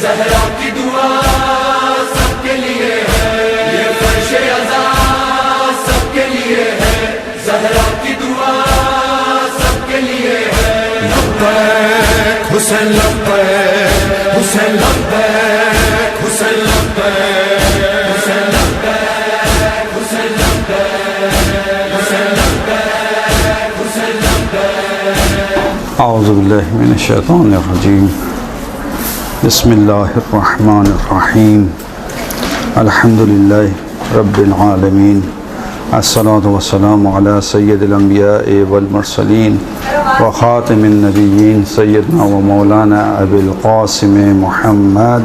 ज़हरा की दुआ सबके लिए है, ये फर्शे अज़ा सबके लिए है, ज़हरा की दुआ सबके लिए है। लब्बैक हुसैन लब्बैक, हुसैन लब्बैक, हुसैन लब्बैक, हुसैन लब्बैक, हुसैन लब्बैक, हुसैन लब्बैक, हुसैन लब्बैक। औज़ु बिल्लाहि मिनश शैतानिर रजीम। बिस्मिल्लाहिर रहमानिर रहीम। अल्हम्दुलिल्लाहि रब्बिल आलमीन। अस्सलातु वस्सलामु अला सय्यिदिल अंबिया'i वल मुरसलीन व खातिमिन नबिय्यीन सय्यदना व मौलाना अबुल क़ासिम मुहम्मद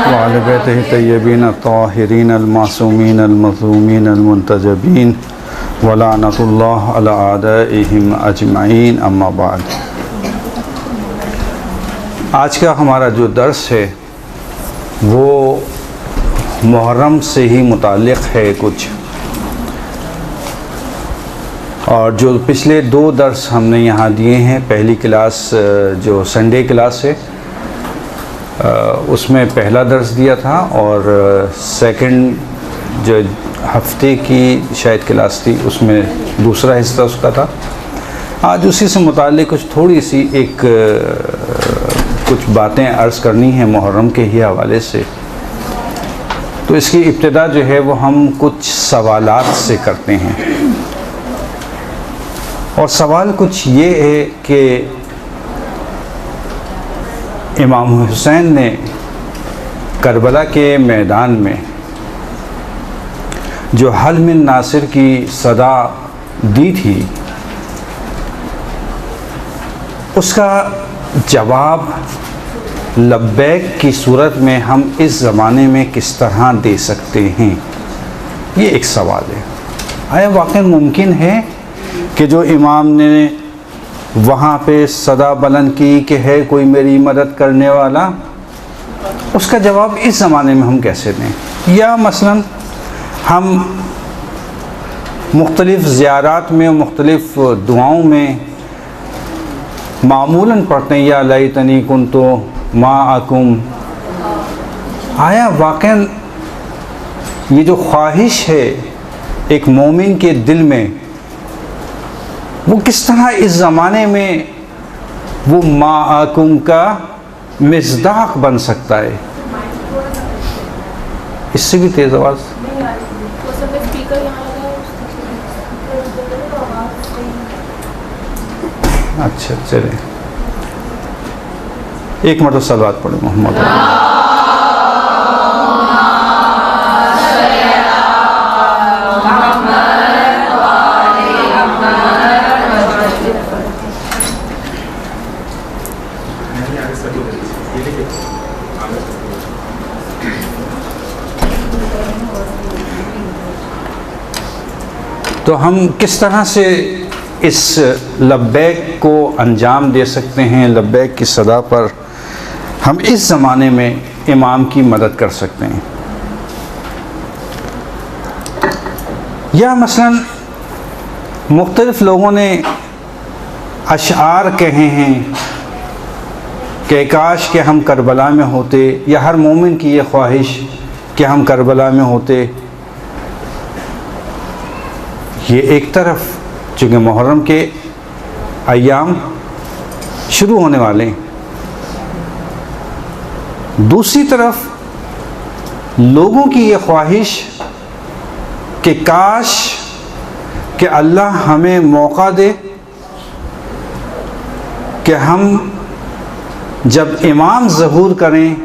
व अहले बैतिही तय्यबीन अत्ताहिरीन अल-मासूमीन अल-मज़लूमीन अल-मुंतजबीन व लानतुल्लाह अला आदाइहिम अजमईन। अम्मा बाद। आज का हमारा जो दर्स है वो मुहर्रम से ही मुताल्लिक़ है कुछ, और जो पिछले दो दर्स हमने यहाँ दिए हैं, पहली क्लास जो संडे क्लास है उसमें पहला दर्स दिया था, और सेकंड जो हफ्ते की शायद क्लास थी उसमें दूसरा हिस्सा उसका था। आज उसी से मुताल्लिक़ कुछ थोड़ी सी कुछ बातें अर्ज़ करनी है मुहर्रम के ही हवाले से। तो इसकी इब्तिदा जो है वो हम कुछ सवालात से करते हैं, और सवाल कुछ ये है कि इमाम हुसैन ने करबला के मैदान में जो हल मिन नासिर की सदा दी थी, उसका जवाब लब्बैक की सूरत में हम इस ज़माने में किस तरह दे सकते हैं, ये एक सवाल है। आया वाकई मुमकिन है कि जो इमाम ने वहाँ पे सदा बुलंद की कि है कोई मेरी मदद करने वाला, उसका जवाब इस ज़माने में हम कैसे दें? या मसलन हम मुख्तलिफ़ ज़ियारात में, मुख्तलिफ़ दुआओं में मामूलन पढ़ते हैं या लैतनी कुन्तु माअकुम। आया वाक़ई ये जो ख्वाहिश है एक मोमिन के दिल में, वो किस तरह इस ज़माने में वो माअकुम का मिज़दाक़ बन सकता है? इससे भी तेज़ आवाज़। अच्छा चले, एक मतलब सलवात पढ़े मोहम्मद। तो हम किस तरह से इस लब्बैक को अंजाम दे सकते हैं, लब्बैक की सदा पर हम इस ज़माने में इमाम की मदद कर सकते हैं? या मसलन मुख्तलिफ़ लोगों ने अशआर कहे हैं कि काश के हम करबला में होते, या हर मोमिन की ये ख्वाहिश कि हम करबला में होते। ये एक तरफ चूँकि मुहर्रम के अय्याम शुरू होने वाले हैं, दूसरी तरफ लोगों की ये ख्वाहिश कि काश कि अल्लाह हमें मौका दे कि हम जब इमाम ज़हूर करें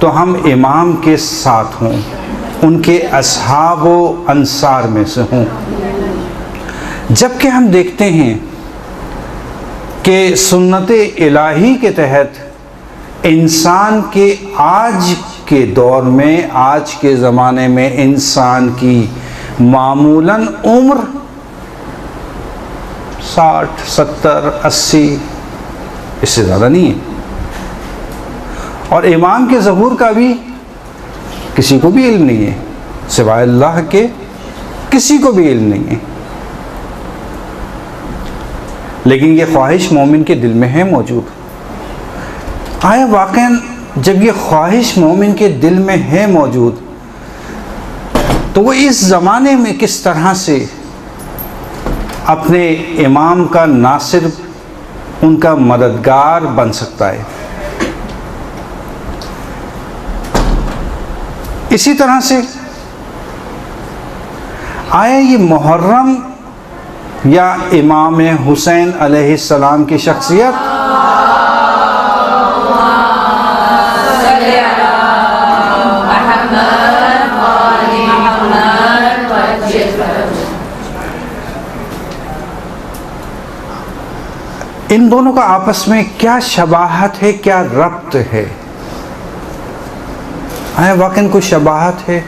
तो हम इमाम के साथ हों, उनके असहाब व अंसार में से हों। जबकि हम देखते हैं कि सुन्नत इलाही के तहत इंसान के आज के दौर में, आज के ज़माने में इंसान की मामूलन उम्र 60, 70, 80, इससे ज़्यादा नहीं है। और इमाम के ज़हूर का भी किसी को भी इल्म नहीं है सिवाय अल्लाह के, किसी को भी इल्म नहीं है, लेकिन ये ख्वाहिश मोमिन के दिल में है मौजूद। आया वाक़ई जब ये ख्वाहिश मोमिन के दिल में है मौजूद, तो वो इस ज़माने में किस तरह से अपने इमाम का नासिर, उनका मददगार बन सकता है। इसी तरह से आया ये मुहर्रम या इमाम हुसैन अलैहिस्सलाम की शख्सियत इन दोनों का आपस में क्या शबाहत है, क्या रब्त है? आया वाकई कोई शबाहत है?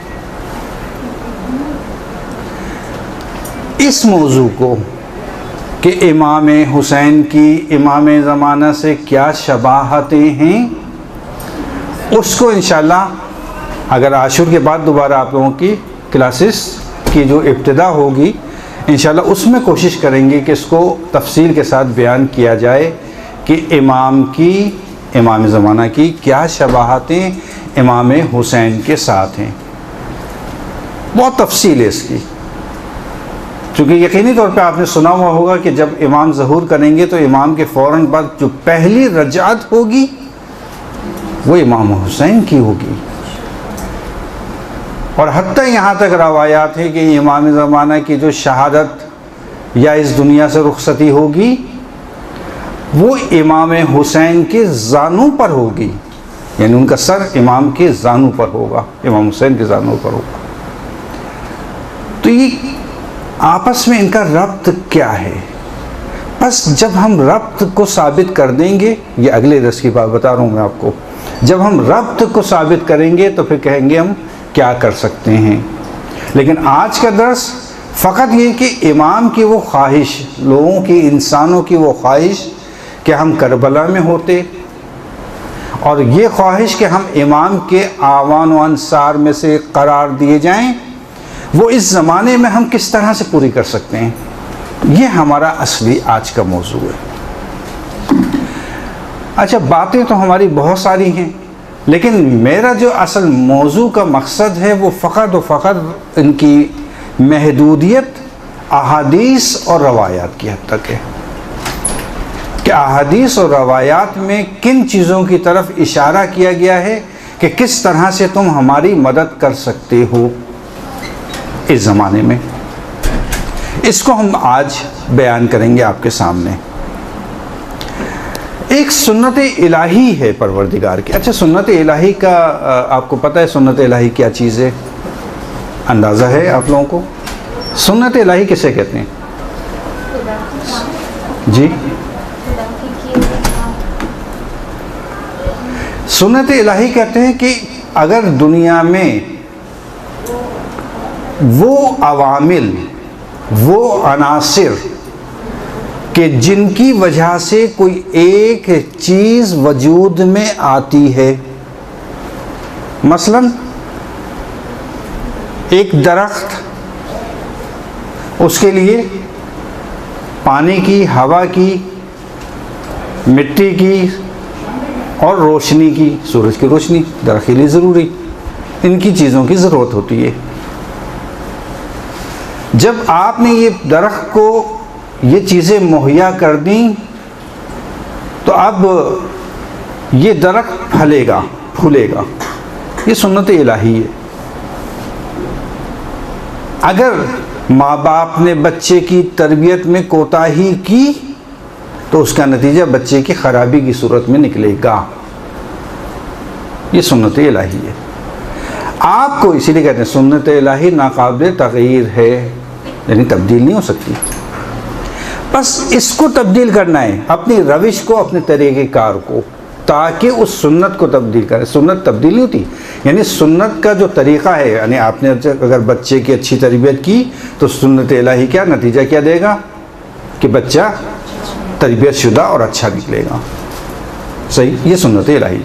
इस मौजू को कि इमाम हुसैन की इमाम ज़माना से क्या शबाहतें हैं, उसको इंशाल्लाह अगर आशूर के बाद दोबारा आप लोगों की क्लासेस की जो इब्तिदा होगी, इंशाल्लाह उसमें कोशिश करेंगे कि इसको तफसील के साथ बयान किया जाए कि इमाम ज़माना की क्या शबाहतें इमाम हुसैन के साथ हैं। बहुत तफसील है इसकी, क्योंकि यकीनी तौर पे आपने सुना हुआ होगा कि जब इमाम ज़हूर करेंगे तो इमाम के फ़ौरन बाद जो पहली रजात होगी वो इमाम हुसैन की होगी। और हत्ता यहाँ तक रवायात है कि इमाम ज़माना की जो शहादत या इस दुनिया से रुखसती होगी वो इमाम हुसैन के जानू पर होगी, यानी उनका सर इमाम के जानू पर होगा, इमाम हुसैन के जानू पर होगा। तो ये आपस में इनका रब्त क्या है? बस जब हम रब्त को साबित कर देंगे, ये अगले दर्स की बात बता रहा हूँ मैं आपको, जब हम रब्त को साबित करेंगे तो फिर कहेंगे हम क्या कर सकते हैं। लेकिन आज का दर्स फ़कत ये कि इमाम की वो ख्वाहिश, लोगों की, इंसानों की वो ख्वाहिश कि हम करबला में होते, और ये ख्वाहिश कि हम इमाम के आवान व अंसार में से करार दिए जाएं, वो इस ज़माने में हम किस तरह से पूरी कर सकते हैं, ये हमारा असली आज का मौजू है। अच्छा, बातें तो हमारी बहुत सारी हैं, लेकिन मेरा जो असल मौजू का मकसद है वो फ़कत व फ़कत इनकी महदूदियत अहादीस और रवायात की हद तक है कि अहादीस और रवायात में किन चीज़ों की तरफ इशारा किया गया है कि किस तरह से तुम हमारी मदद कर सकते हो इस ज़माने में। इसको हम आज बयान करेंगे आपके सामने। एक सुन्नत इलाही है परवरदिगार की। अच्छा, सुन्नत इलाही का आपको पता है सुन्नत इलाही क्या चीज़ है? अंदाज़ा है आप लोगों को? सुन्नत इलाही किसे कहते हैं जी? सुन्नत इलाही कहते हैं कि अगर दुनिया में वो अवामिल, वो अनासिर कि जिनकी वजह से कोई एक चीज़ वजूद में आती है, मसलन एक दरख्त, उसके लिए पानी की, हवा की, मिट्टी की और रोशनी की, सूरज की रोशनी दरख्त के लिए ज़रूरी, इनकी चीज़ों की ज़रूरत होती है। जब आपने ये दरख्त को ये चीज़ें मुहैया कर दी तो अब ये दरख्त फलेगा, फूलेगा। ये सुन्नत इलाही है। अगर माँ बाप ने बच्चे की तरबियत में कोताही की तो उसका नतीजा बच्चे की ख़राबी की सूरत में निकलेगा। ये सुन्नत इलाही है। आपको इसीलिए कहते हैं सुन्नत इलाही नाकाबिल तग़यीर है, यानी तब्दील नहीं हो सकती। बस इसको तब्दील करना है, अपनी रविश को, अपने तरीक़ेकार को, ताकि उस सुन्नत को तब्दील करें। सुन्नत तब्दील नहीं होती, यानी सुन्नत का जो तरीक़ा है, यानी आपने अगर बच्चे की अच्छी तरबियत की तो सुन्नत इलाही क्या नतीजा क्या देगा कि बच्चा तरबियत शुदा और अच्छा निकलेगा। सही, ये सुन्नत इलाही।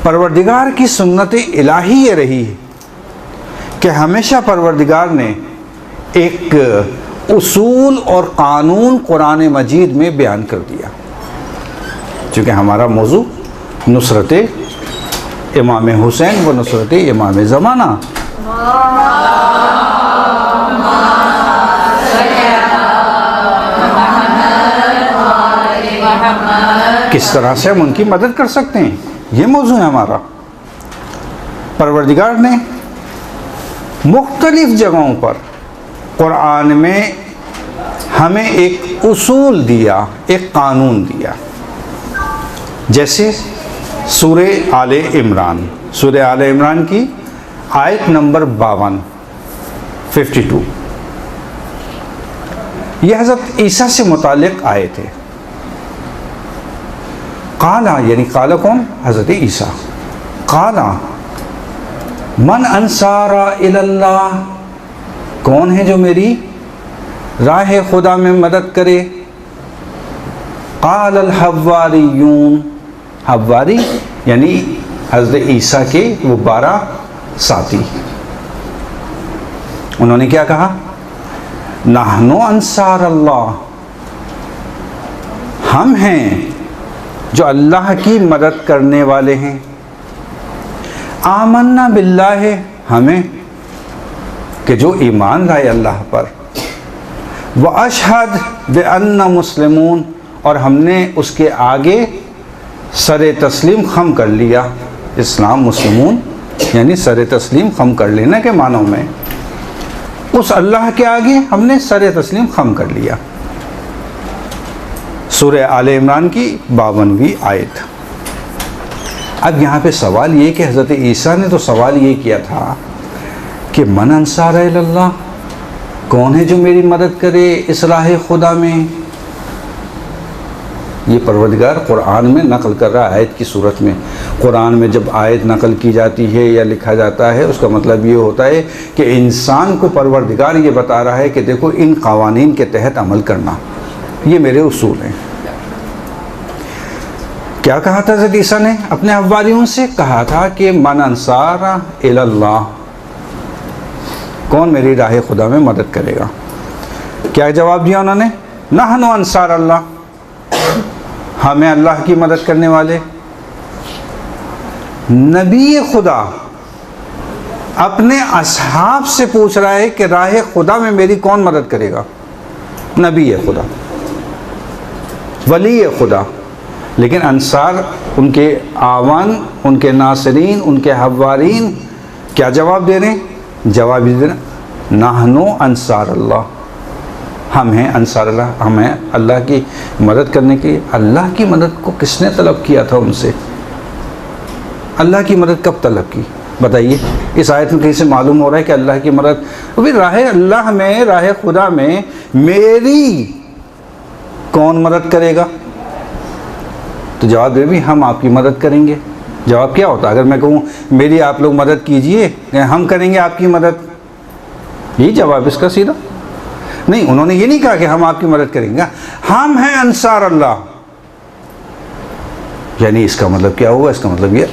परवरदिगार की सुन्नत इलाही ये रही है कि हमेशा परवरदिगार ने एक उसूल और कानून कुरान मजीद में बयान कर दिया। चूँकि हमारा मौजू नुसरत इमाम हुसैन व नुसरत इमाम ज़माना, किस तरह से हम उनकी मदद कर सकते हैं, ये मौजू है हमारा। परवरदिगार ने मुख्तलिफ जगहों पर कुरान में हमें एक उसूल दिया, एक कानून दिया। जैसे सूरे आले इमरान, सूरे आले इमरान की आयत नंबर 52 यह हज़रत ईसा से मुतालिक आयत है। काला यानी काला कौन? हज़रत ईसा। काला मन अंसारा इल्लाह, कौन है जो मेरी राह खुदा में मदद करे? काल अल हव्वारियून, हव्वारी यानी हज़रत ईसा के वो 12 साथी। उन्होंने क्या कहा? नहनु अंसार अल्लाह, हम हैं जो अल्लाह की मदद करने वाले हैं। आमन्ना बिल्लाह है हमें कि जो ईमान लाए अल्लाह पर। व अशहद बिअन्ना मुस्लिमून, और हमने उसके आगे सर तस्लीम खम कर लिया। इस्लाम मुस्लिमून यानी सर तस्लीम खम कर लेने के मानों में, उस अल्लाह के आगे हमने सर तस्लीम खम कर लिया। सूरह आले इमरान की 52वीं आयत। अब यहाँ पे सवाल ये कि हज़रत ईसा ने तो सवाल ये किया था कि मन अंसार अल्लाह, कौन है जो मेरी मदद करे इस राह खुदा में। ये परवरदिगार कुरान में नकल कर रहा है आयत की सूरत में। कुरान में जब आयत नकल की जाती है या लिखा जाता है, उसका मतलब ये होता है कि इंसान को परवरदिगार ये बता रहा है कि देखो इन कवानीन के तहत अमल करना, ये मेरे उसूल हैं। क्या कहा था हज़रत ईसा ने अपने हवारियों से? कहा था कि मन अंसारा इल्लाह, कौन मेरी राह खुदा में मदद करेगा। क्या जवाब दिया उन्होंने? नहनु अंसार अल्लाह, हमें अल्लाह की मदद करने वाले। नबी खुदा अपने असहाब से पूछ रहा है कि राह खुदा में मेरी कौन मदद करेगा? नबी खुदा, वली खुदा। लेकिन अंसार, उनके आवान, उनके नासरीन, उनके हवारीन क्या जवाब दे रहे हैं? जवाब दे रहे, नाहनो अंसार अल्लाह, हम हैं अंसार अल्लाह, हम हैं अल्लाह की मदद करने के लिए। अल्लाह की मदद को किसने तलब किया था उनसे? अल्लाह की मदद कब तलब की बताइए? इस आयत में कहीं से मालूम हो रहा है कि अल्लाह की मदद, तो फिर राह अल्लाह में, राह खुदा में मेरी कौन मदद करेगा? तो जवाब दे भी हम आपकी मदद करेंगे। जवाब क्या होता? अगर मैं कहूँ मेरी आप लोग मदद कीजिए, हम करेंगे आपकी मदद, यही जवाब इसका सीधा? नहीं, उन्होंने ये नहीं कहा कि हम आपकी मदद करेंगे, हम हैं अंसार अल्लाह। यानी इसका मतलब क्या हुआ? इसका मतलब ये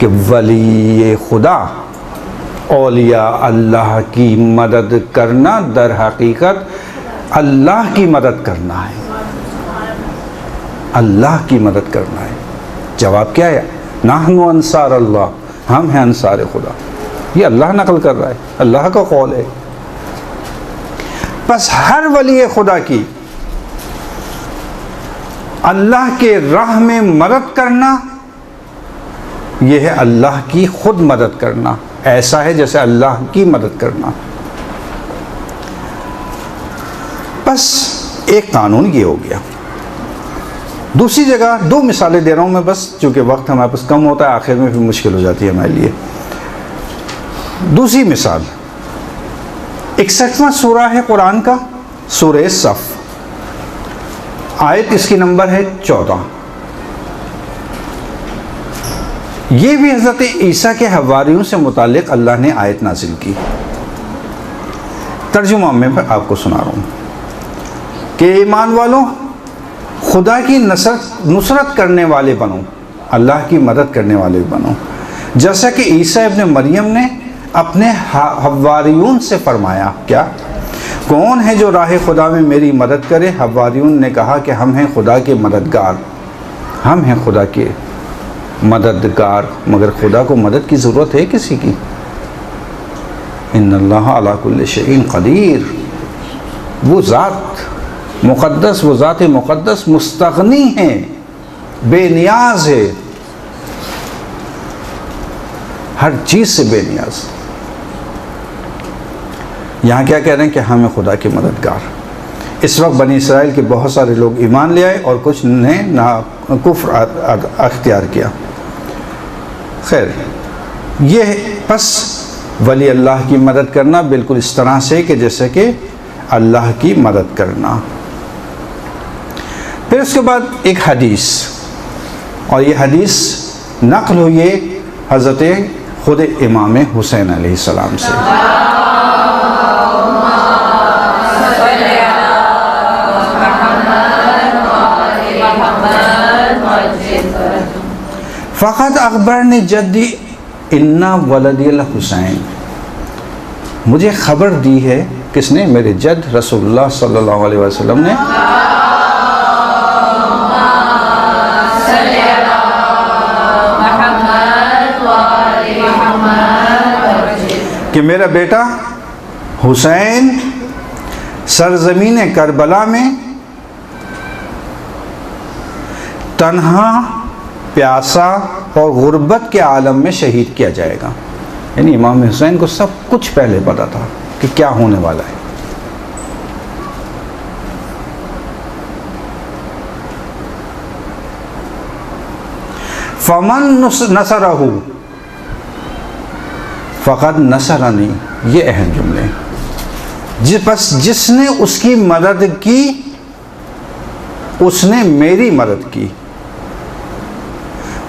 कि वली खुदा, औलिया अल्लाह की मदद करना दर हकीकत अल्लाह की मदद करना है, अल्लाह की मदद करना है। जवाब क्या है? नाहनु अंसार अल्लाह, हम हैं अंसार खुदा। ये अल्लाह नकल कर रहा है, अल्लाह का कौल है। बस हर वली खुदा की अल्लाह के राह में मदद करना, यह है अल्लाह की खुद मदद करना। ऐसा है जैसे अल्लाह की मदद करना। बस एक कानून ये हो गया। दूसरी जगह दो मिसालें दे रहा हूँ मैं बस, चूँकि वक्त हमारे पास कम होता है, आखिर में फिर मुश्किल हो जाती है हमारे लिए। दूसरी मिसाल 61वां सूरा है कुरान का, सूरह सफ, आयत इसकी नंबर है 14। ये भी हज़रत ईसा के हवारियों से मुतालिक अल्लाह ने आयत नाजिल की। तर्जुमा में मैं आपको सुना रहा हूँ कि ईमान वालों, खुदा की नुसरत करने वाले बनो, अल्लाह की मदद करने वाले बनो, जैसा कि ईसा इब्न मरियम ने अपने हवारियून से फरमाया, क्या कौन है जो राह खुदा में मेरी मदद करे? हवारियून ने कहा कि हम हैं खुदा के मददगार, हम हैं खुदा के मददगार। मगर खुदा को मदद की ज़रूरत है किसी की? इन्नल्लाह अला कुल्लि शैइन क़दीर। वो ज़ात मुक़द्दस, वो ज़ात मुक़द्दस मुस्तग़नी है, बेनियाज है, हर चीज़ से बेनियाज। यहाँ क्या कह रहे हैं कि हमें खुदा के मददगार। इस वक्त बनी इसराइल के बहुत सारे लोग ईमान ले आए और कुछ ने ना कुफ्र अख्तियार किया। खैर, ये बस वली अल्लाह की मदद करना बिल्कुल इस तरह से कि जैसे कि अल्लाह की मदद करना। फिर उसके बाद एक हदीस, और ये हदीस नक़ल हुई है हज़रत खुद इमाम हुसैन अलैहिस्सलाम से। फ़क़त अख़बरनी जद्दी इन्ना वलदिल हुसैन, मुझे ख़बर दी है किसने? मेरे जद रसूलुल्लाह सल्लल्लाहु अलैहि वसल्लम ने। कि मेरा बेटा हुसैन सरज़मीन करबला में तन्हा, प्यासा और गुर्बत के आलम में शहीद किया जाएगा। यानी इमाम हुसैन को सब कुछ पहले पता था कि क्या होने वाला है। फमन नसरहू फ़क़द नसरनी, ये अहम जुमले। जिसने उसकी मदद की उसने मेरी मदद की।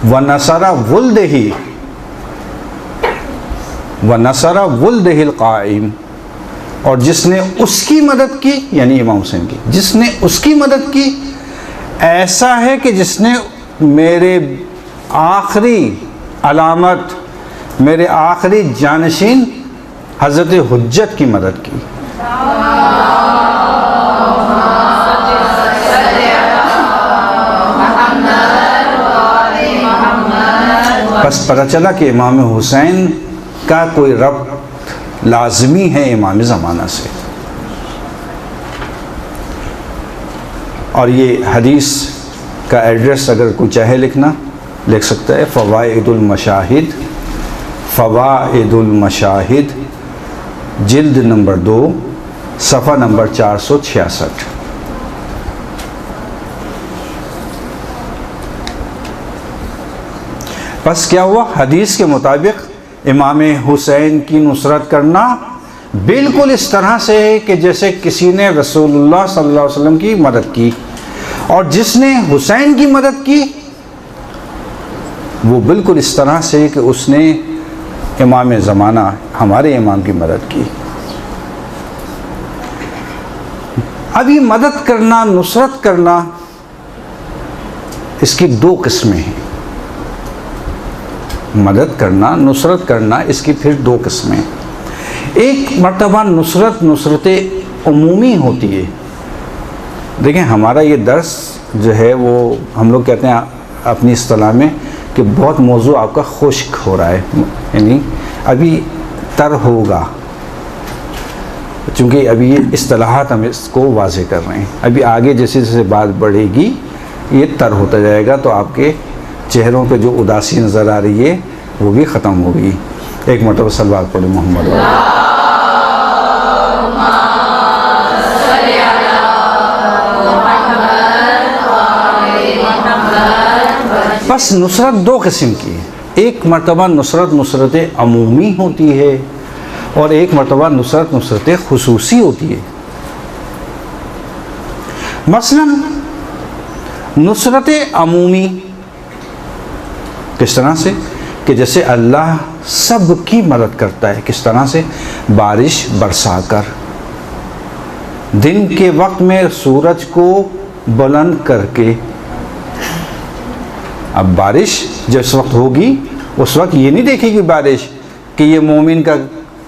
व नसरा वुल्दही व नसरा वुल्दहिल क़ाइम, और जिसने उसकी मदद की यानी इमाम हुसैन की, जिसने उसकी मदद की ऐसा है कि जिसने मेरे आखिरी अलामत, मेरे आखिरी जानशीन हज़रत हुज्जत की मदद की। बस पता चला कि इमाम हुसैन का कोई रब्त लाजमी है इमाम ज़माना से। और ये हदीस का एड्रेस अगर कोई चाहे लिखना, लिख सकता है। फ़वाइदुल मशाहिद, फ़वाइदुल मशाहिद, जिल्द नंबर 2, सफ़ा नंबर 466। बस क्या हुआ? हदीस के मुताबिक इमाम हुसैन की नुसरत करना बिल्कुल इस तरह से है कि जैसे किसी ने रसूलुल्लाह सल्लल्लाहु अलैहि वसल्लम की मदद की, और जिसने हुसैन की मदद की वो बिल्कुल इस तरह से कि उसने इमाम ज़माना हमारे इमाम की मदद की। अब ये मदद करना, नुसरत करना, इसकी दो किस्में हैं। मदद करना, नुसरत करना, इसकी फिर दो किस्में। एक मर्तबा नुसरत उमूमी होती है। देखें, हमारा ये दर्स जो है वो हम लोग कहते हैं अपनी इस्तिलाह में कि बहुत मौजू आपका खुश्क हो रहा है, यानी अभी तर होगा, चूँकि अभी ये इस्तिलाहात हम इसको वाज़े कर रहे हैं। अभी आगे जैसे जैसे बात बढ़ेगी ये तर होता जाएगा, तो आपके चेहरों पे जो उदासी नज़र आ रही है वो भी ख़त्म होगी। एक मरतबा सल्लल्लाहु अलैहि मोहम्मद। बस नुसरत दो किस्म की है। एक मरतबा नुसरत अमूमी होती है और एक मरतबा नुसरत खुसूसी होती है। मसलन नुसरत अमूमी किस तरह से कि जैसे अल्लाह सब की मदद करता है। किस तरह से? बारिश बरसा कर, दिन के वक्त में सूरज को बुलंद करके। अब बारिश जिस वक्त होगी उस वक्त ये नहीं देखेगी बारिश कि ये मोमिन का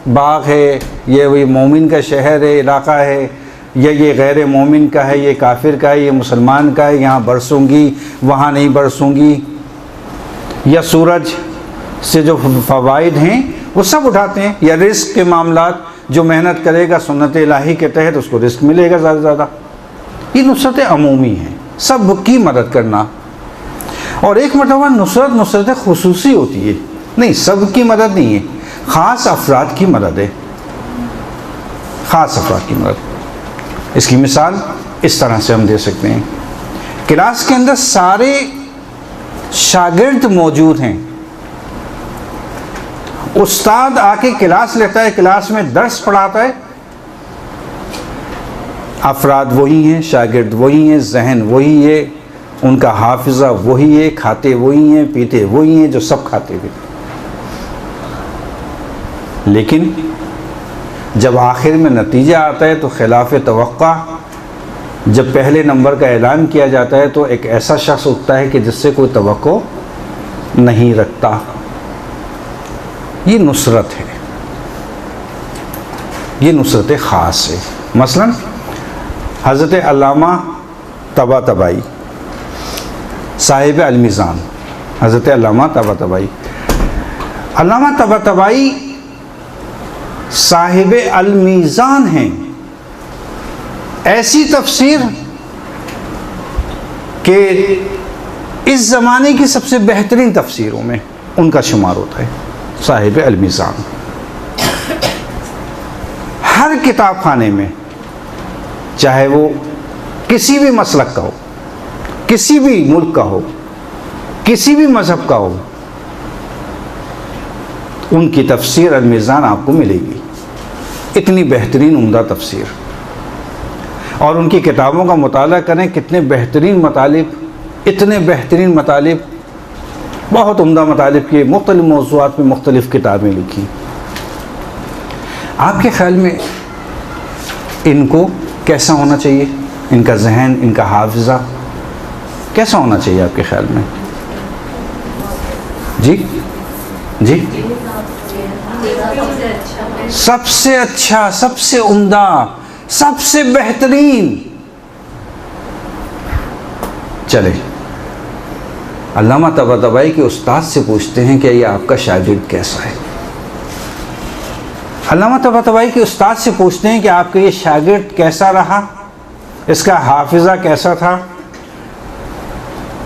बाग है, ये वही मोमिन का शहर है, इलाका है, या ये गैर मोमिन का है, ये काफिर का है, ये मुसलमान का है, यहाँ बरसूंगी वहाँ नहीं बरसूंगी, या सूरज से जो फ़वाइद हैं वो सब उठाते हैं, या रिस्क के मामलात, जो मेहनत करेगा सुन्नत इलाही के तहत उसको रिस्क मिलेगा ज़्यादा से ज़्यादा। ये नुसरत अमूमी हैं, सब की मदद करना। और एक मरतबा नुसरत खुसूसी होती है, नहीं सब की मदद नहीं है, ख़ास अफराद की मदद है, ख़ास अफराद की मदद। इसकी मिसाल इस तरह से हम दे सकते हैं, क्लास के अंदर सारे शागिर्द मौजूद हैं, उस्ताद आके क्लास लेता है, क्लास में दर्स पढ़ाता है, अफराद वही हैं, शागिर्द वही हैं, जहन वही है, उनका हाफिज़ा वही है, खाते वही हैं, पीते वही हैं जो सब खाते थे। लेकिन जब आखिर में नतीजा आता है तो खिलाफ तवक्का, जब पहले नंबर का ऐलान किया जाता है तो एक ऐसा शख्स उठता है कि जिससे कोई तवक्को नहीं रखता। ये नुसरत है, ये नुसरत ख़ास है। मसलन हज़रत अल्लामा तबातबाई साहिब अल-मीज़ान, हज़रत अल्लामा तबातबाई, अल्लामा तबातबाई साहिब अल-मीज़ान हैं। ऐसी तफसीर कि इस ज़माने की सबसे बेहतरीन तफसीरों में उनका शुमार होता है, साहिब अल-मीज़ान। हर किताब खाने में, चाहे वो किसी भी मसलक का हो, किसी भी मुल्क का हो, किसी भी मज़हब का हो, उनकी तफसीर अल-मीज़ान आपको मिलेगी। इतनी बेहतरीन उम्दा तफसीर, और उनकी किताबों का मुताला करें, कितने बेहतरीन मतालिब, इतने बेहतरीन मतालिब, बहुत उम्दा मतालिब के मुख्तलिफ मौज़ूआत में मुख्तलिफ़ किताबें लिखी। आपके ख़्याल में इनको कैसा होना चाहिए, इनका जहन, इनका हाफिज़ा कैसा होना चाहिए आपके ख़्याल में? जी जी, सबसे अच्छा, सबसे उम्दा, सबसे बेहतरीन। चले अल्लामा तबातबाई के उस्ताद से पूछते हैं कि ये आपका शागिर्द कैसा है। अल्लामा तबातबाई के उस्ताद से पूछते हैं कि आपका ये शागिर्द कैसा रहा, इसका हाफिज़ा कैसा था,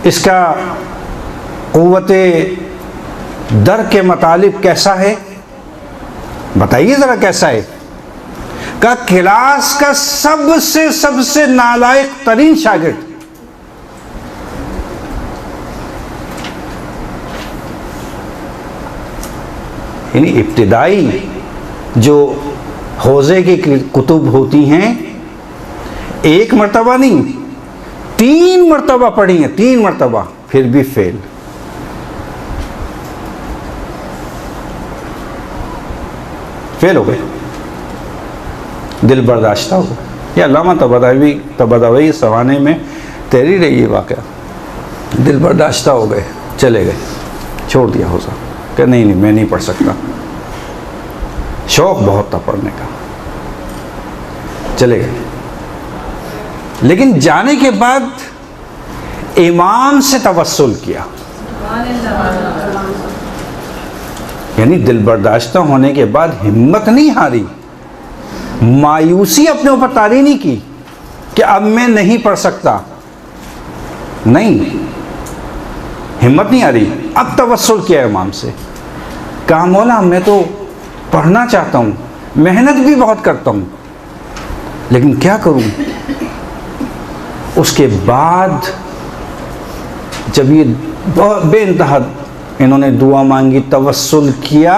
इसका क़ुव्वते दर के मतलब कैसा है, बताइए ज़रा कैसा है। का क्लास का सबसे नालायक तरीन शागिर्द, यानी इब्तिदाई जो हौज़े की कुतुब होती हैं, एक मरतबा नहीं 3 मरतबा पढ़ी हैं, 3 मरतबा, फिर भी फेल। फेल हो गए, दिल बर्दाश्त हो गया। ये अल्लामा तबातबाई सवाने में तैरी रही है वाक़या, दिल बर्दाश्त हो गए, चले गए, छोड़ दिया हौज़ा, कि नहीं मैं नहीं पढ़ सकता, शौक़ बहुत था पढ़ने का, चले गए। लेकिन जाने के बाद इमाम से तवस्सुल किया, यानी दिल बर्दाश्त होने के बाद हिम्मत नहीं हारी, मायूसी अपने ऊपर तारी नहीं की कि अब मैं नहीं पढ़ सकता, नहीं, हिम्मत नहीं आ रही। अब तवस्सुल किया इमाम से, कहा मौला मैं तो पढ़ना चाहता हूँ, मेहनत भी बहुत करता हूँ, लेकिन क्या करूँ। उसके बाद जब ये बेइंतहा इन्होंने दुआ मांगी, तवस्सुल किया,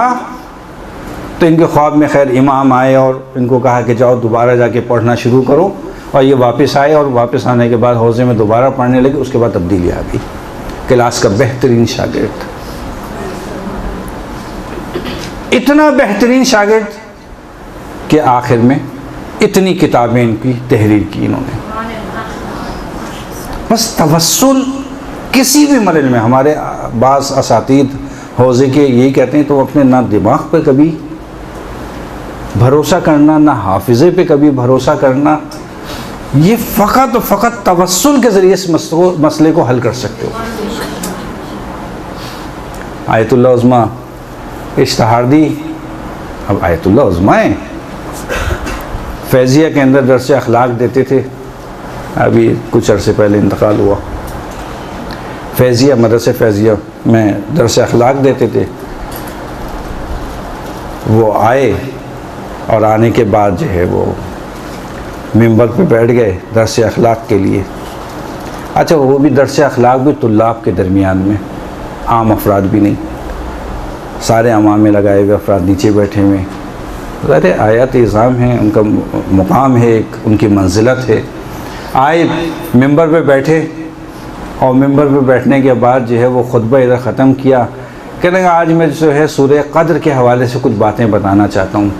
तो इनके ख्वाब में खैर इमाम आए और इनको कहा कि जाओ दोबारा जाके पढ़ना शुरू करो, और ये वापस आए, और वापस आने के बाद हौज़े में दोबारा पढ़ने लगे। उसके बाद तब्दीली आ गई, क्लास का बेहतरीन शागिर्द, इतना बेहतरीन शागिर्द कि आखिर में इतनी किताबें इनकी तहरीर की इन्होंने। बस तवस्सुल किसी भी मरल में, हमारे बाज़ असातीद हौज़े के यही कहते हैं, तो अपने ना दिमाग पर कभी भरोसा करना, ना हाफिज़े पे कभी भरोसा करना, ये फ़कत फ़कत तवस्सुल के ज़रिए इस मसले को हल कर सकते हो। आयतुल्लाह उज़्मा इश्तहार दी, अब आयतुल्लाह उज़्मा है, फैज़िया के अंदर दर्स अखलाक देते थे, अभी कुछ अरसे पहले इंतकाल हुआ। फैज़िया, मदरसे फैज़िया में दर्स अखलाक देते थे। वो आए और आने के बाद जो है वो मिंबर पे बैठ गए दर्स अखलाक के लिए। अच्छा, वो भी दर्स अखलाक भी तुल्लाब के दरमियान में, आम अफराद भी नहीं, सारे अमामे लगाए हुए अफराद नीचे बैठे हुए। अरे आयत इज़ाम है, उनका मुकाम है, एक उनकी मंजिलत है। आए मिंबर पे बैठे और मिंबर पे बैठने के बाद जो है वो खुतबा इधर ख़त्म किया। कहने लगा आज मैं जो है सूरह क़द्र के हवाले से कुछ बातें बताना चाहता हूँ,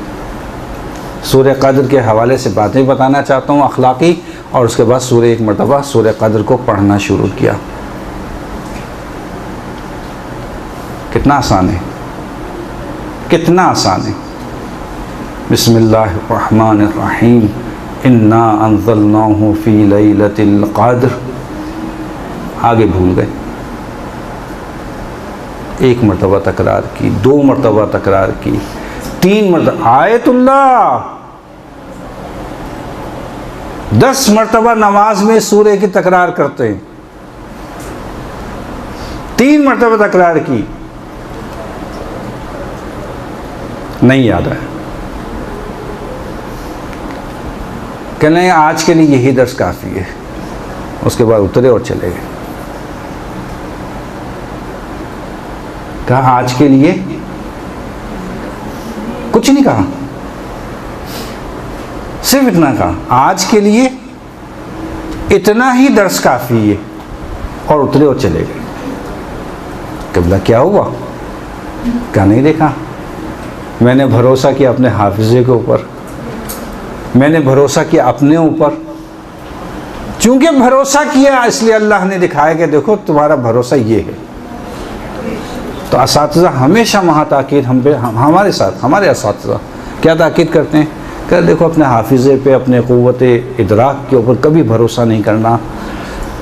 सूरह क़द्र के हवाले से बातें बताना चाहता हूँ अखलाक़ी। और उसके बाद सूरह एक मरतबा सूरह क़द्र को पढ़ना शुरू किया। कितना आसान है, कितना आसान है। बिस्मिल्लाहिर्रहमानिर्रहीम, इन्ना अंज़लनाहु फ़ी लैलतिल क़द्र। आगे भूल गए। एक मरतबा तकरार की, 2 मरतबा तकरार की, 3 मरतबा। आयतुल्लाह 10 मरतबा नमाज में सूरे की तकरार करते हैं। 3 मरतबा तकरार की, नहीं याद है। कहने लगे आज के लिए यही दर्स काफ़ी है। उसके बाद उतरे और चले गए। कहा आज के लिए कुछ नहीं कहा, सिर्फ इतना कहा आज के लिए इतना ही दर्स काफ़ी है, और उतरे और चले गए। कबला क्या हुआ? क्या नहीं देखा? मैंने भरोसा किया अपने हाफिज़े के ऊपर, मैंने भरोसा किया अपने ऊपर। चूंकि भरोसा किया इसलिए अल्लाह ने दिखाया कि देखो तुम्हारा भरोसा ये है। तो असातिज़ा हमेशा वहाँ ताकीद हमारे साथ, हमारे असातिज़ा क्या ताकीद करते हैं कि देखो अपने हाफिज़े पे, अपने क़ुव्वते इदराक के ऊपर कभी भरोसा नहीं करना।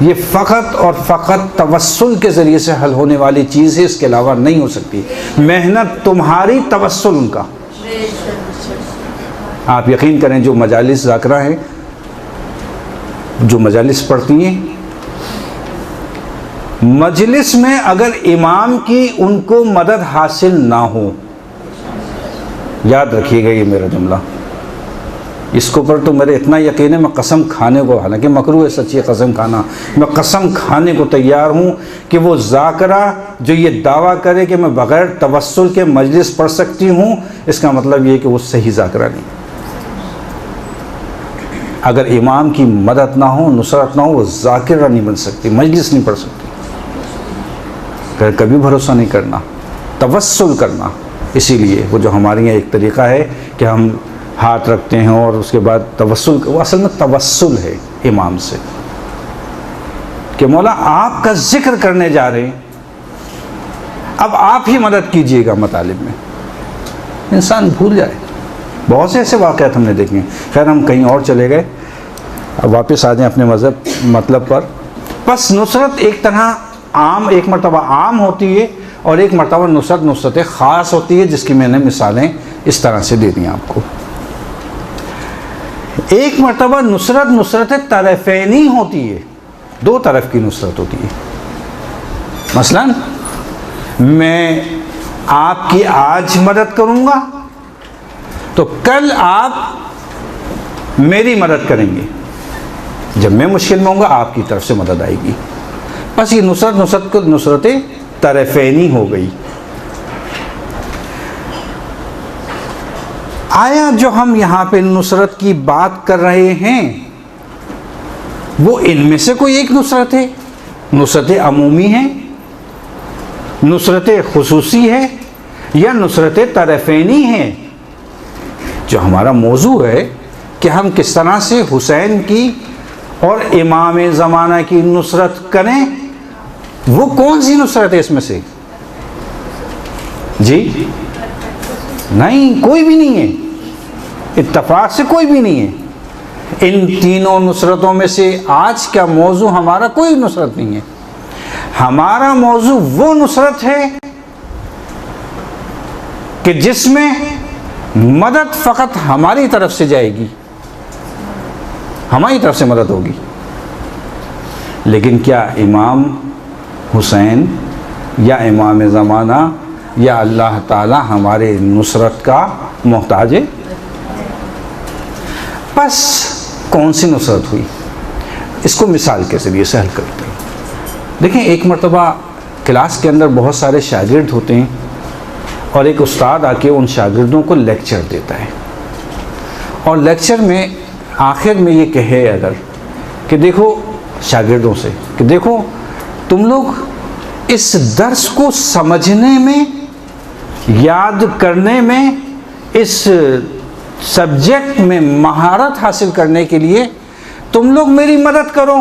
ये फ़कत और फ़कत तवस्सुल के ज़रिए से हल होने वाली चीज़ है, इसके अलावा नहीं हो सकती। मेहनत तुम्हारी, तवस्सुल उनका। आप यकीन करें जो मजालिस ज़ाकरा हैं, जो मजालिस पढ़ती हैं, मजलिस में अगर इमाम की उनको मदद हासिल ना हो, याद रखिएगा ये मेरा जुमला, इसके ऊपर तो मेरे इतना यकीन है मैं कसम खाने को, हालांकि मकरूह है सच्ची कसम खाना, मैं कसम खाने को तैयार हूँ कि वो ज़ाकरा जो ये दावा करे कि मैं बग़ैर तवस्सुल के मजलिस पढ़ सकती हूँ, इसका मतलब ये कि वो सही ज़ाकरा नहीं। अगर इमाम की मदद ना हो, नुसरत ना हो, वो ज़ाकिरा नहीं बन सकती, मजलिस नहीं पढ़ सकती। कभी भरोसा नहीं करना, तवस्सुल करना। इसीलिए वो जो हमारे यहाँ एक तरीक़ा है कि हम हाथ रखते हैं और उसके बाद तवस्सुल, वो असल में तवस्सुल है इमाम से कि मौला आपका जिक्र करने जा रहे हैं, अब आप ही मदद कीजिएगा मतालिब में। इंसान भूल जाए। बहुत से ऐसे वाक़यात हमने देखे हैं। खैर हम कहीं और चले गए, अब वापस आ जाएं अपने मतलब पर। बस नुसरत एक तरह आम, एक मरतबा आम होती है और एक मरतबा नुसरत ख़ास होती है, जिसकी मैंने मिसालें इस तरह से दे दी आपको। एक मरतबा नुसरत तरफ़ैनी होती है, 2 तरफ की नुसरत होती है। मसलन मैं आपकी आज मदद करूँगा तो कल आप मेरी मदद करेंगे, जब मैं मुश्किल में होऊंगा आपकी तरफ से मदद आएगी। बस ये नुसरत तरफ़ैनी हो गई। आया जो हम यहाँ पे नुसरत की बात कर रहे हैं, वो इनमें से कोई एक नुसरत है? नुसरत अमूमी है, नुसरत खुसूसी है, या नुसरत तरफ़ैनी है? जो हमारा मौजू है कि हम किस तरह से हुसैन की और इमाम ज़माना की नुसरत करें, वो कौन सी नुसरत है इसमें से? जी नहीं, कोई भी नहीं है। इत्तफाक से कोई भी नहीं है। इन तीनों नुसरतों में से आज का मौजू हमारा कोई नुसरत नहीं है। हमारा मौजू वो नुसरत है कि जिसमें मदद फ़कत हमारी तरफ से जाएगी, हमारी तरफ से मदद होगी। लेकिन क्या इमाम हुसैन या इमाम ज़माना या अल्लाह ताला हमारे नुसरत का मोहताज है? बस कौन सी नुसरत हुई, इसको मिसाल के ज़रिए से हल करते हैं। देखें, एक मरतबा क्लास के अंदर बहुत सारे शागिर्द होते हैं और एक उस्ताद आके उन शागिर्दों को लेक्चर देता है, और लेक्चर में आखिर में ये कहे अगर कि देखो शागिर्दों से कि देखो तुम लोग इस दर्स को समझने में, याद करने में, इस सब्जेक्ट में महारत हासिल करने के लिए तुम लोग मेरी मदद करो।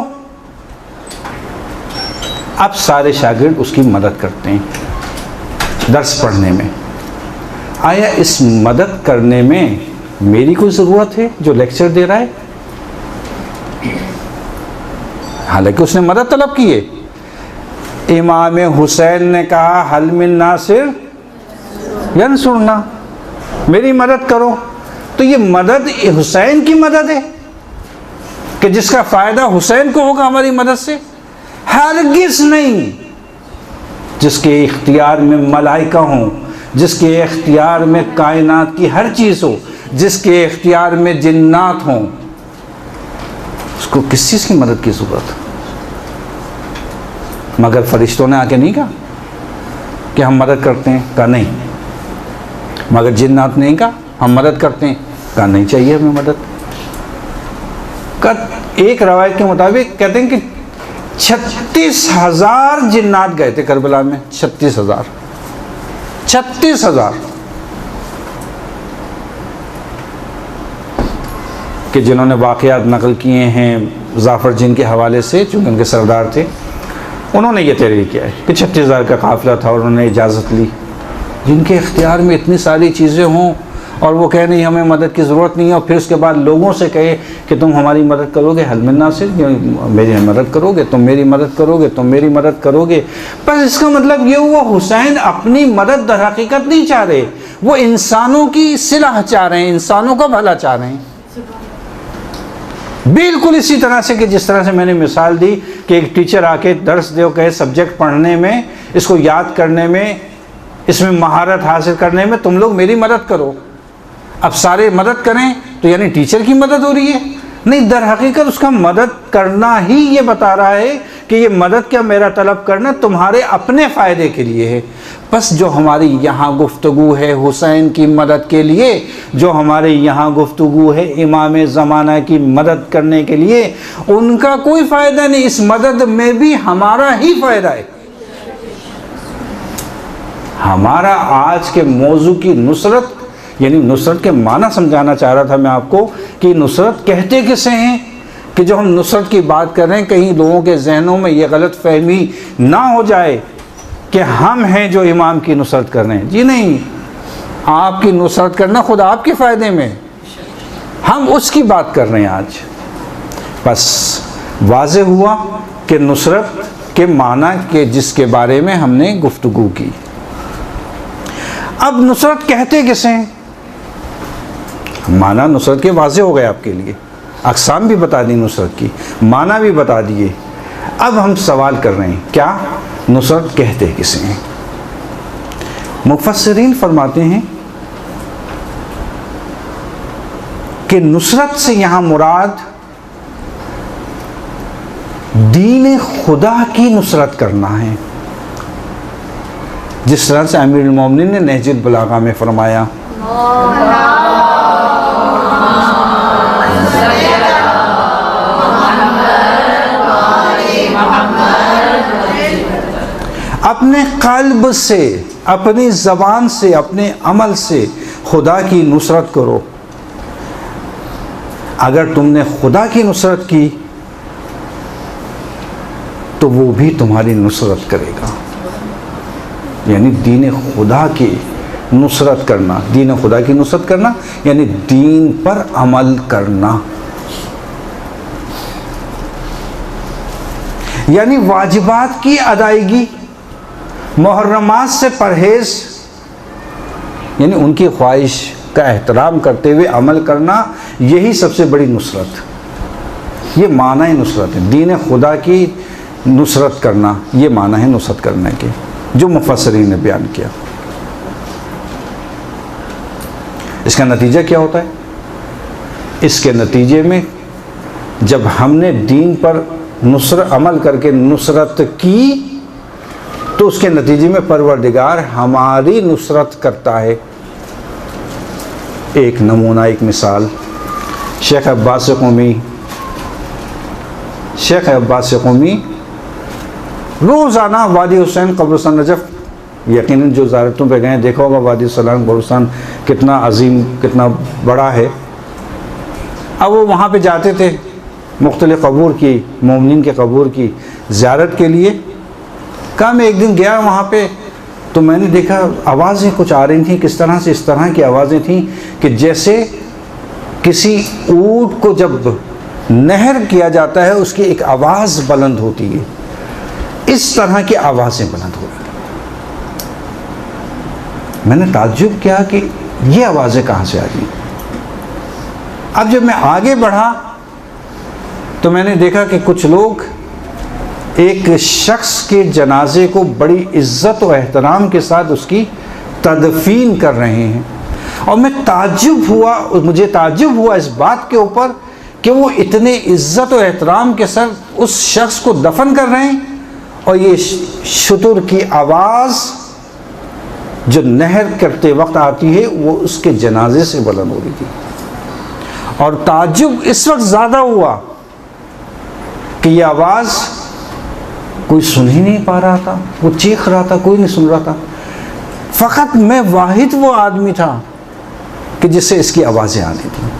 अब सारे शागिर्द उसकी मदद करते हैं दर्स पढ़ने में। आया इस मदद करने में मेरी कोई ज़रूरत है जो लेक्चर दे रहा है? हालांकि उसने मदद तलब की है। इमाम हुसैन ने कहा हल मिन नासिर यंसुरना, मेरी मदद करो। तो ये मदद हुसैन की मदद है कि जिसका फ़ायदा हुसैन को होगा हमारी मदद से? हरगिज़ नहीं। जिसके इख्तियार में मलाइका हों, जिसके इख्तियार में कायनात की हर चीज़ हो, जिसके इख्तियार में जिन्नात हों, उसको किस चीज़ की मदद की ज़रूरत? मगर फरिश्तों ने आके नहीं कहा कि हम मदद करते हैं, कहा नहीं। मगर जिन्नात ने कहा हम मदद करते हैं, कहा नहीं चाहिए हमें मदद। एक रवायत के मुताबिक कहते हैं कि 36,000 जिन्नात गए थे करबला में। 36,000 कि जिन्होंने वाक़यात नकल किए हैं जाफ़र जिन के हवाले से, चूँकि उनके सरदार थे, उन्होंने ये तहरीर किया है कि 36,000 का काफ़िला था और उन्होंने इजाज़त ली। जिनके इख्तियार में इतनी सारी चीज़ें हों और वो कहे नहीं हमें मदद की ज़रूरत नहीं है, और फिर उसके बाद लोगों से कहे कि तुम हमारी मदद करोगे, हल मिन नासिर, मेरी मदद करोगे, तुम मेरी मदद करोगे, तुम मेरी मदद करोगे। बस इसका मतलब ये हुआ हुसैन अपनी मदद दर हकीकत नहीं चाह रहे, वो इंसानों की सिलाह चाह रहे हैं, इंसानों का भला चाह रहे हैं। बिल्कुल इसी तरह से कि जिस तरह से मैंने मिसाल दी कि एक टीचर आके दर्स दे, कहे सब्जेक्ट पढ़ने में, इसको याद करने में, इसमें महारत हासिल करने में तुम लोग मेरी मदद करो। अब सारे मदद करें तो यानी टीचर की मदद हो रही है? नहीं, दर हकीकत उसका मदद करना ही ये बता रहा है कि ये मदद क्या मेरा तलब करना तुम्हारे अपने फ़ायदे के लिए है। बस जो हमारी यहाँ गुफ्तगू है हुसैन की मदद के लिए, जो हमारे यहाँ गुफ्तगू है इमाम ज़माना की मदद करने के लिए, उनका कोई फ़ायदा नहीं, इस मदद में भी हमारा ही फ़ायदा है। हमारा आज के मौजू की नुसरत, यानी नुसरत के माना समझाना चाह रहा था मैं आपको कि नुसरत कहते किसे हैं, कि जो हम नुसरत की बात कर रहे हैं कहीं लोगों के जहनों में ये गलत फहमी ना हो जाए कि हम हैं जो इमाम की नुसरत कर रहे हैं। जी नहीं, आपकी नुसरत करना खुद आपके फ़ायदे में, हम उसकी बात कर रहे हैं आज। बस वाज़े हुआ कि नुसरत के माना के जिसके बारे में हमने गुफ्तगू की। अब नुसरत कहते किसे हैं? माना नुसरत के वाज़े हो गए आपके लिए, अक़साम भी बता दी नुसरत की, माना भी बता दिए। अब हम सवाल कर रहे हैं क्या नुसरत कहते किसे हैं? मुफस्सिरीन फरमाते हैं कि नुसरत से यहाँ मुराद दीन खुदा की नुसरत करना है, जिस तरह से अमीरुल मोमिनीन ने नहजुल बलागा में फरमाया, अपने क़ल्ब से, अपनी ज़बान से, अपने अमल से खुदा की नुसरत करो। अगर तुमने खुदा की नुसरत की तो वो भी तुम्हारी नुसरत करेगा। यानी दीन खुदा की नुसरत करना, दीन खुदा की नुसरत करना यानी दीन पर अमल करना, यानी वाजिबात की अदायगी, मुहर्रमात से परहेज, यानी उनकी ख्वाहिश का एहतराम करते हुए अमल करना, यही सबसे बड़ी नुसरत। ये माना है नुसरत है, दीन खुदा की नुसरत करना, ये माना है नुसरत करने के, जो मुफस्सिरीन ने बयान किया। इसका नतीजा क्या होता है? इसके नतीजे में जब हमने दीन पर अमल करके नुसरत की, तो उसके नतीजे में परवरदिगार हमारी नुसरत करता है। एक नमूना, एक मिसाल, शेख अब्बास क़ौमी रोज़ाना वादी हुसैन कब्रिस्तान नजफ़, यकीनन जो ज़ारतों पे गए देखा होगा वादी सलाम कब्रिस्तान कितना अजीम, कितना बड़ा है। अब वो वहाँ पे जाते थे मुख्तलिफ़ कबूर की, मोमिनीन के कबूर की ज़ियारत के लिए। कहा मैं एक दिन गया वहाँ पे, तो मैंने देखा आवाज़ें कुछ आ रही थी, किस तरह से, इस तरह की आवाज़ें थी कि जैसे किसी ऊँट को जब नहर किया जाता है उसकी एक आवाज़ बुलंद होती है, इस तरह की आवाज़ें बुलंद हो रही। मैंने ताज्जुब किया कि ये आवाज़ें कहाँ से आ रही। अब जब मैं आगे बढ़ा तो मैंने देखा कि कुछ लोग एक शख्स के जनाजे को बड़ी इज्जत और एहतराम के साथ उसकी तदफीन कर रहे हैं। और मैं मुझे ताज्जुब हुआ इस बात के ऊपर कि वो इतने इज्जत और एहतराम के साथ उस शख्स को दफन कर रहे हैं, और ये शुतुर की आवाज़ जो नहर करते वक्त आती है वो उसके जनाजे से बुलंद हो रही थी। और ताज्जुब इस वक्त ज़्यादा हुआ कि ये आवाज़ कोई सुन ही नहीं पा रहा था, वो चीख रहा था, कोई नहीं सुन रहा था। फ़कत मैं वाहिद वो आदमी था कि जिससे इसकी आवाज़ें आती थी।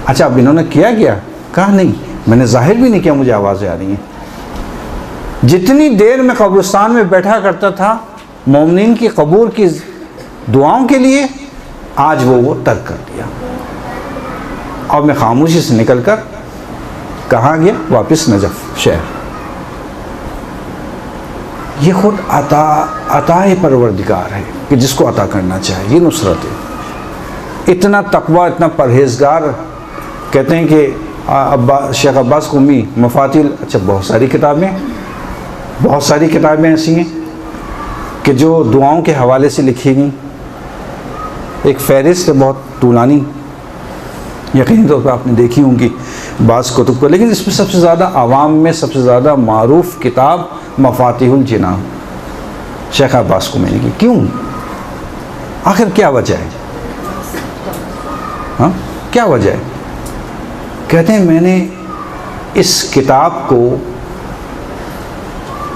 अच्छा, अब इन्होंने किया क्या? कहा नहीं, मैंने जाहिर भी नहीं किया मुझे आवाज़ें आ रही हैं। जितनी देर मैं कब्रिस्तान में बैठा करता था मोमिनीन की कबूर की दुआओं के लिए, आज वो तर्क कर दिया। और मैं खामोशी से निकलकर कहाँ गया? वापस नजफ़ शहर। ये खुद अताए परवरदिगार है कि जिसको अता करना चाहिए, ये नुसरत है। इतना तकवा, इतना परहेजगार। कहते हैं कि शेख अब्बास क़ौमी मफातिल, अच्छा बहुत सारी किताबें ऐसी हैं कि जो दुआओं के हवाले से लिखी गई। एक फ़हरिस्त है बहुत तूलानी, यकीनी तौर पर आपने देखी होंगी बाज़ कुतुब को, लेकिन इसमें सबसे ज़्यादा आवाम में सबसे ज़्यादा मारूफ़ किताब मफातिहुल जिनान शेख अब्बास क़ौमी की। क्यों? आखिर क्या वजह है? हाँ, क्या वजह है? कहते हैं मैंने इस किताब को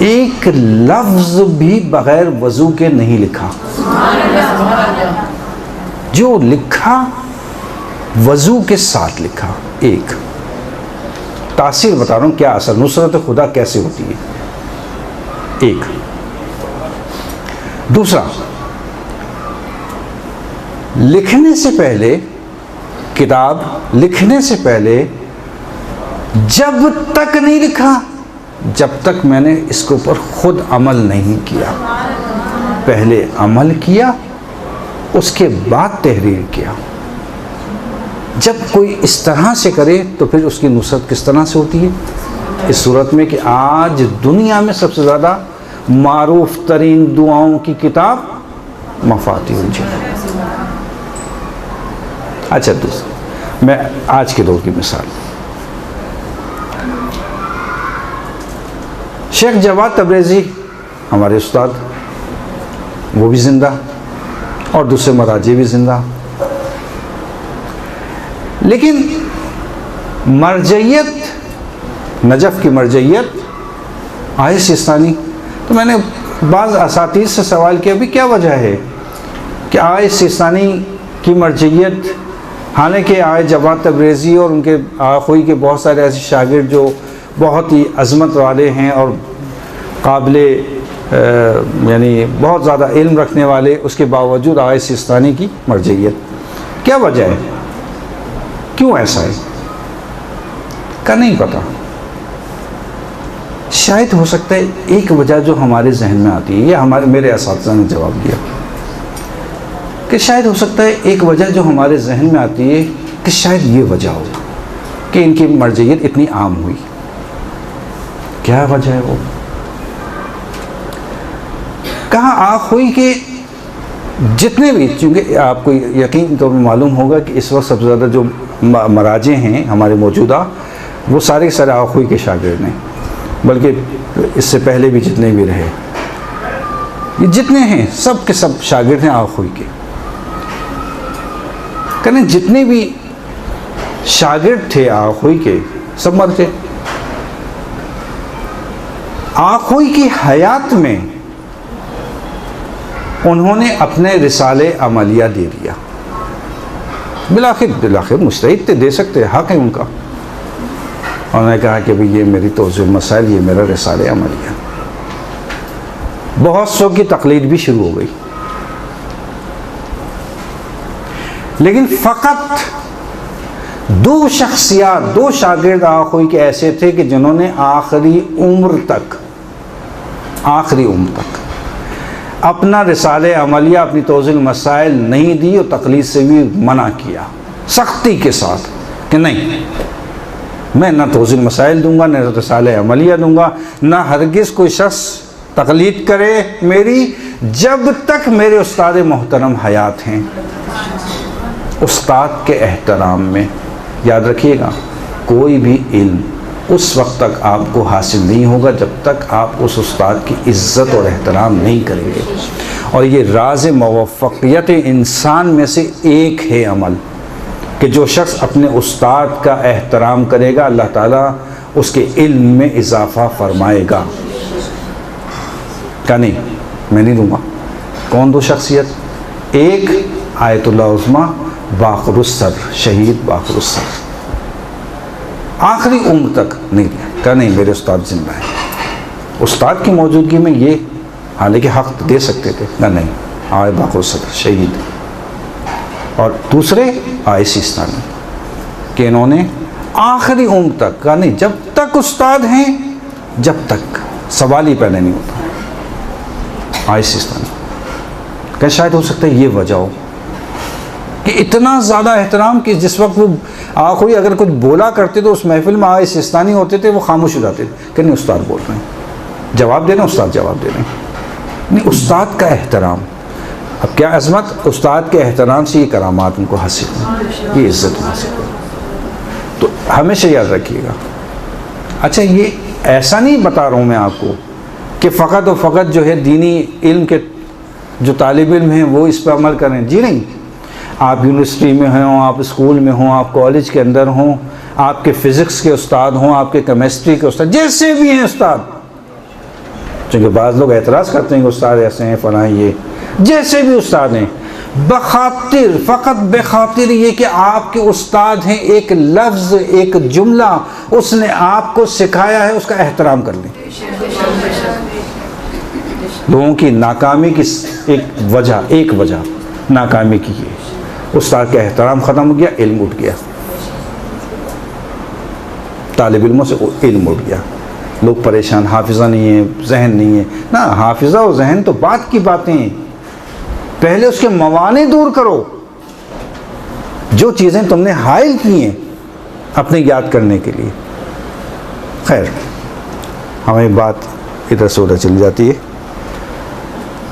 एक लफ्ज़ भी बग़ैर वज़ू के नहीं लिखा। जो लिखा वज़ू के साथ लिखा। एक तासीर बता रहा हूँ, क्या असर, नुसरत खुदा कैसे होती है। एक दूसरा, लिखने से पहले, किताब लिखने से पहले जब तक नहीं लिखा जब तक मैंने इसके ऊपर खुद अमल नहीं किया। पहले अमल किया, उसके बाद तहरीर किया। जब कोई इस तरह से करे तो फिर उसकी नुसरत किस तरह से होती है? इस सूरत में कि आज दुनिया में सबसे ज़्यादा मारूफ तरीन दुआओं की किताब मफातिहुल जिनान। अच्छा, दूसरा मैं आज के दौर की मिसाल, शेख जवाद तबरेज़ी हमारे उस्ताद, वो भी ज़िंदा और दूसरे मराजी भी ज़िंदा। लेकिन मरजइयत, नजफ़ की मरजइयत आए सिस्तानी। तो मैंने बाज़ असातीज़ से सवाल किया भी क्या वजह है कि आए सिस्तानी की मरजइयत, हालांकि आए जवाद तबरेज़ी और उनके आख़ोई के बहुत सारे ऐसे शागिर्द जो बहुत ही अज़मत वाले हैं और काबिल यानी बहुत ज़्यादा इल्म रखने वाले, उसके बावजूद आगे सिस्तानी की मरजइयत। क्या वजह है, क्यों ऐसा है का नहीं पता। शायद हो सकता है एक वजह जो हमारे जहन में आती है, या मेरे असातिज़ा ने जवाब दिया कि शायद हो सकता है एक वजह जो हमारे जहन में आती है कि शायद ये वजह हो कि इनकी मरजइयत इतनी आम हुई। क्या वजह है वो? कहा आँख हुई कि जितने भी, चूँकि आपको यकीन तो मालूम होगा कि इस वक्त सबसे ज़्यादा जो मराजे हैं हमारे मौजूदा, वो सारे के सारे आँख हुई के शागिर्द हैं, बल्कि इससे पहले भी जितने भी रहे, ये जितने हैं सब के सब शागिर्द हैं आँख हुई के। कहने जितने भी शागिर्द थे आँख हुई के सब मर गए। आँख हुई की हयात में उन्होंने अपने रिसाले अमलिया दे दिया। बिलाखिर मुस्तहिद थे, दे सकते, हक है उनका। उन्होंने कहा कि भाई ये मेरी तौज़ील मसाइल, ये मेरा रिसाले अमलिया। बहुत सौ की तकलीद भी शुरू हो गई, लेकिन फ़कत दो शख्सियात, दो शागिर्द आँखों के ऐसे थे कि जिन्होंने आखिरी उम्र तक अपना रिसाले अमलिया, अपनी तौज़ील मसाइल नहीं दी और तकलीद से भी मना किया सख्ती के साथ कि नहीं, मैं ना तौज़ील मसाइल दूंगा, ना रिसाले अमलिया दूंगा, ना हरगिज़ कोई शख्स तकलीद करे मेरी, जब तक मेरे उस्ताद मोहतरम हयात हैं। उस्ताद के एहतराम में याद रखिएगा, कोई भी इल्म उस वक्त तक आपको हासिल नहीं होगा जब तक आप उस उस्ताद की इज़्ज़त और एहतराम नहीं करेंगे। और ये राज़ मुवफ़्फ़क़ियत इंसान में से एक है अमल, कि जो शख्स अपने उस्ताद का एहतराम करेगा, अल्लाह ताला उसके इल्म में इजाफ़ा फरमाएगा। क्या नहीं, मैं नहीं दूँगा। कौन दो शख्सियत? एक आयतुल्लाह उज़्मा बाक़रुस्सर, शहीद बाक़रुस्सर, आखिरी उम्र तक नहीं दिया। क्या नहीं, मेरे उस्ताद जिंदा है। उस्ताद की मौजूदगी में ये हालांकि हक़ दे सकते थे, ना नहीं, आए बाक़रुस्सर शहीद। और दूसरे आए सिस्तानी कि इन्होंने आखिरी उम्र तक, का नहीं, जब तक उस्ताद हैं जब तक सवाल ही पैदा नहीं होता। आए सिस्तानी क्या शायद हो सकता है ये वजह हो कि इतना ज़्यादा एहतराम कि जिस वक्त वो कोई अगर कुछ बोला करते तो उस महफिल में आए सिस्तानी होते थे, वो खामोश हो जाते थे कि नहीं उस्ताद बोल रहे हैं, जवाब दे रहे हैं, उस्ताद जवाब दे रहे हैं। नहीं, उस्ताद का एहतराम। अब क्या अज़मत, उस्ताद के एहतराम से ये करामात उनको हासिल है, ये इज़्ज़त हासिल है। तो हमेशा याद रखिएगा। अच्छा, ये ऐसा नहीं बता रहा हूँ मैं आपको कि फ़कत और फ़कत जो है दीनी इल्म के जो तालिब इल्म हैं वो इस पर अमल करें। जी नहीं, आप यूनिवर्सिटी में हों, आप स्कूल में हों, आप कॉलेज के अंदर हों, आपके फ़िज़िक्स के उस्ताद हों, आपके केमिस्ट्री के उस्ताद, जैसे भी हैं उस्ताद, क्योंकि बाज़ लोग एतराज़ करते हैं कि उस्ताद ऐसे हैं फ़लाँ, ये जैसे भी उस्ताद हैं, बखातिर, फ़कत बेखातिर ये कि आपके उस्ताद हैं, एक लफ्ज़, एक जुमला उसने आपको सिखाया है, उसका एहतराम कर लें। लोगों की नाकामी की एक वजह नाकामी की है, उस्ताद का एहतराम ख़त्म हो गया, इल्म उठ गया, तालिब इल्मों से इल्म उठ गया, लोग परेशान, हाफिज़ा नहीं है, जहन नहीं है ना। हाफिज़ा और जहन तो बात की बातें हैं, पहले उसके मवाने दूर करो, जो चीज़ें तुमने हाइल की हैं अपने याद करने के लिए। खैर, हमें बात इधर से उधर चली जाती है।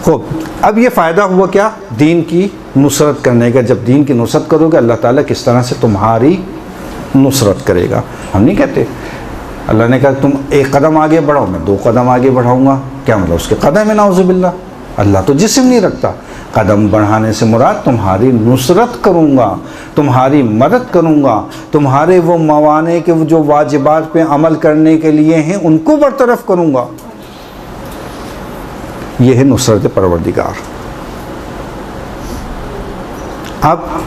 खूब, अब ये फ़ायदा हुआ क्या, दीन की नुसरत करने का। जब दीन की नुसरत करोगे, अल्लाह ताला किस तरह से तुम्हारी नुसरत करेगा। हम नहीं कहते, अल्लाह ने कहा तुम एक कदम आगे बढ़ाओ, मैं 2 कदम आगे बढ़ाऊँगा। क्या मतलब, उसके कदम है नाउज़ुबिल्लाह। अल्लाह तो जिस्म नहीं रखता। कदम बढ़ाने से मुराद तुम्हारी नुसरत करूँगा, तुम्हारी मदद करूँगा, तुम्हारे वो मवाने के वो जो वाजिबात पे अमल करने के लिए हैं उनको बरतरफ करूँगा। यह है नुसरत परवरदिगार। अब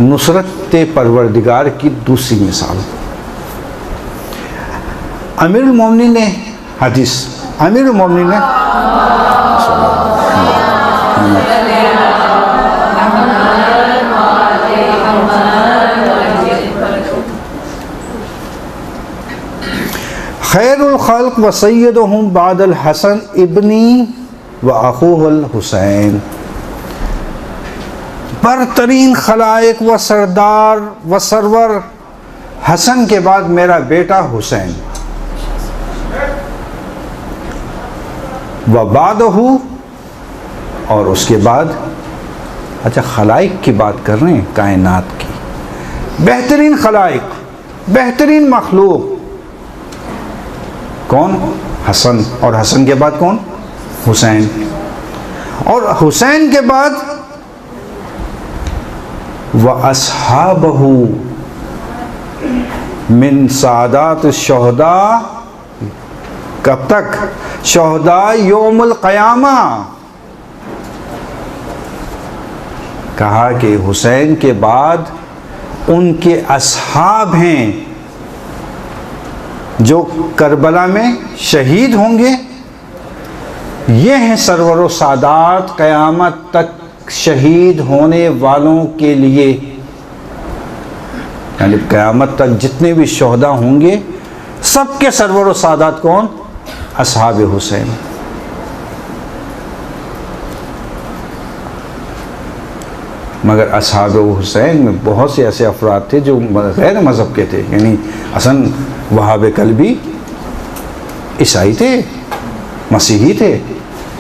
नुसरत परवरदिगार की दूसरी मिसाल, अमीरुल मोमिनीन ने हदीस अमीरुल मोमिनीन ने खैरुल खल्क व सय्यदुहुम बादल हसन इब्नी व अखूहुल हुसैन, बरतरीन खलाइक व सरदार व सरवर हसन के बाद मेरा बेटा हुसैन, व बादहू, और उसके बाद, अच्छा खलाइक की बात कर रहे हैं, कायनात की बेहतरीन खलाइक, बेहतरीन मखलूक कौन? हसन, और हसन के बाद कौन? हुसैन, और हुसैन के बाद व अस्हाबहू मिन सादात शुहदा, कब तक? शुहदा यौमुल क़यामा। कहा कि हुसैन के बाद उनके असहाब हैं जो करबला में शहीद होंगे, ये हैं सरवर सादात, क़यामत तक शहीद होने वालों के लिए, यानी क़यामत तक जितने भी शोहदा होंगे सबके सरवर सादात कौन? असहाब हुसैन। मगर असहाब हुसैन में बहुत से ऐसे अफराद थे जो गैर मज़हब के थे, यानी हसन वहाब कल्बी ईसाई थे, मसीही थे,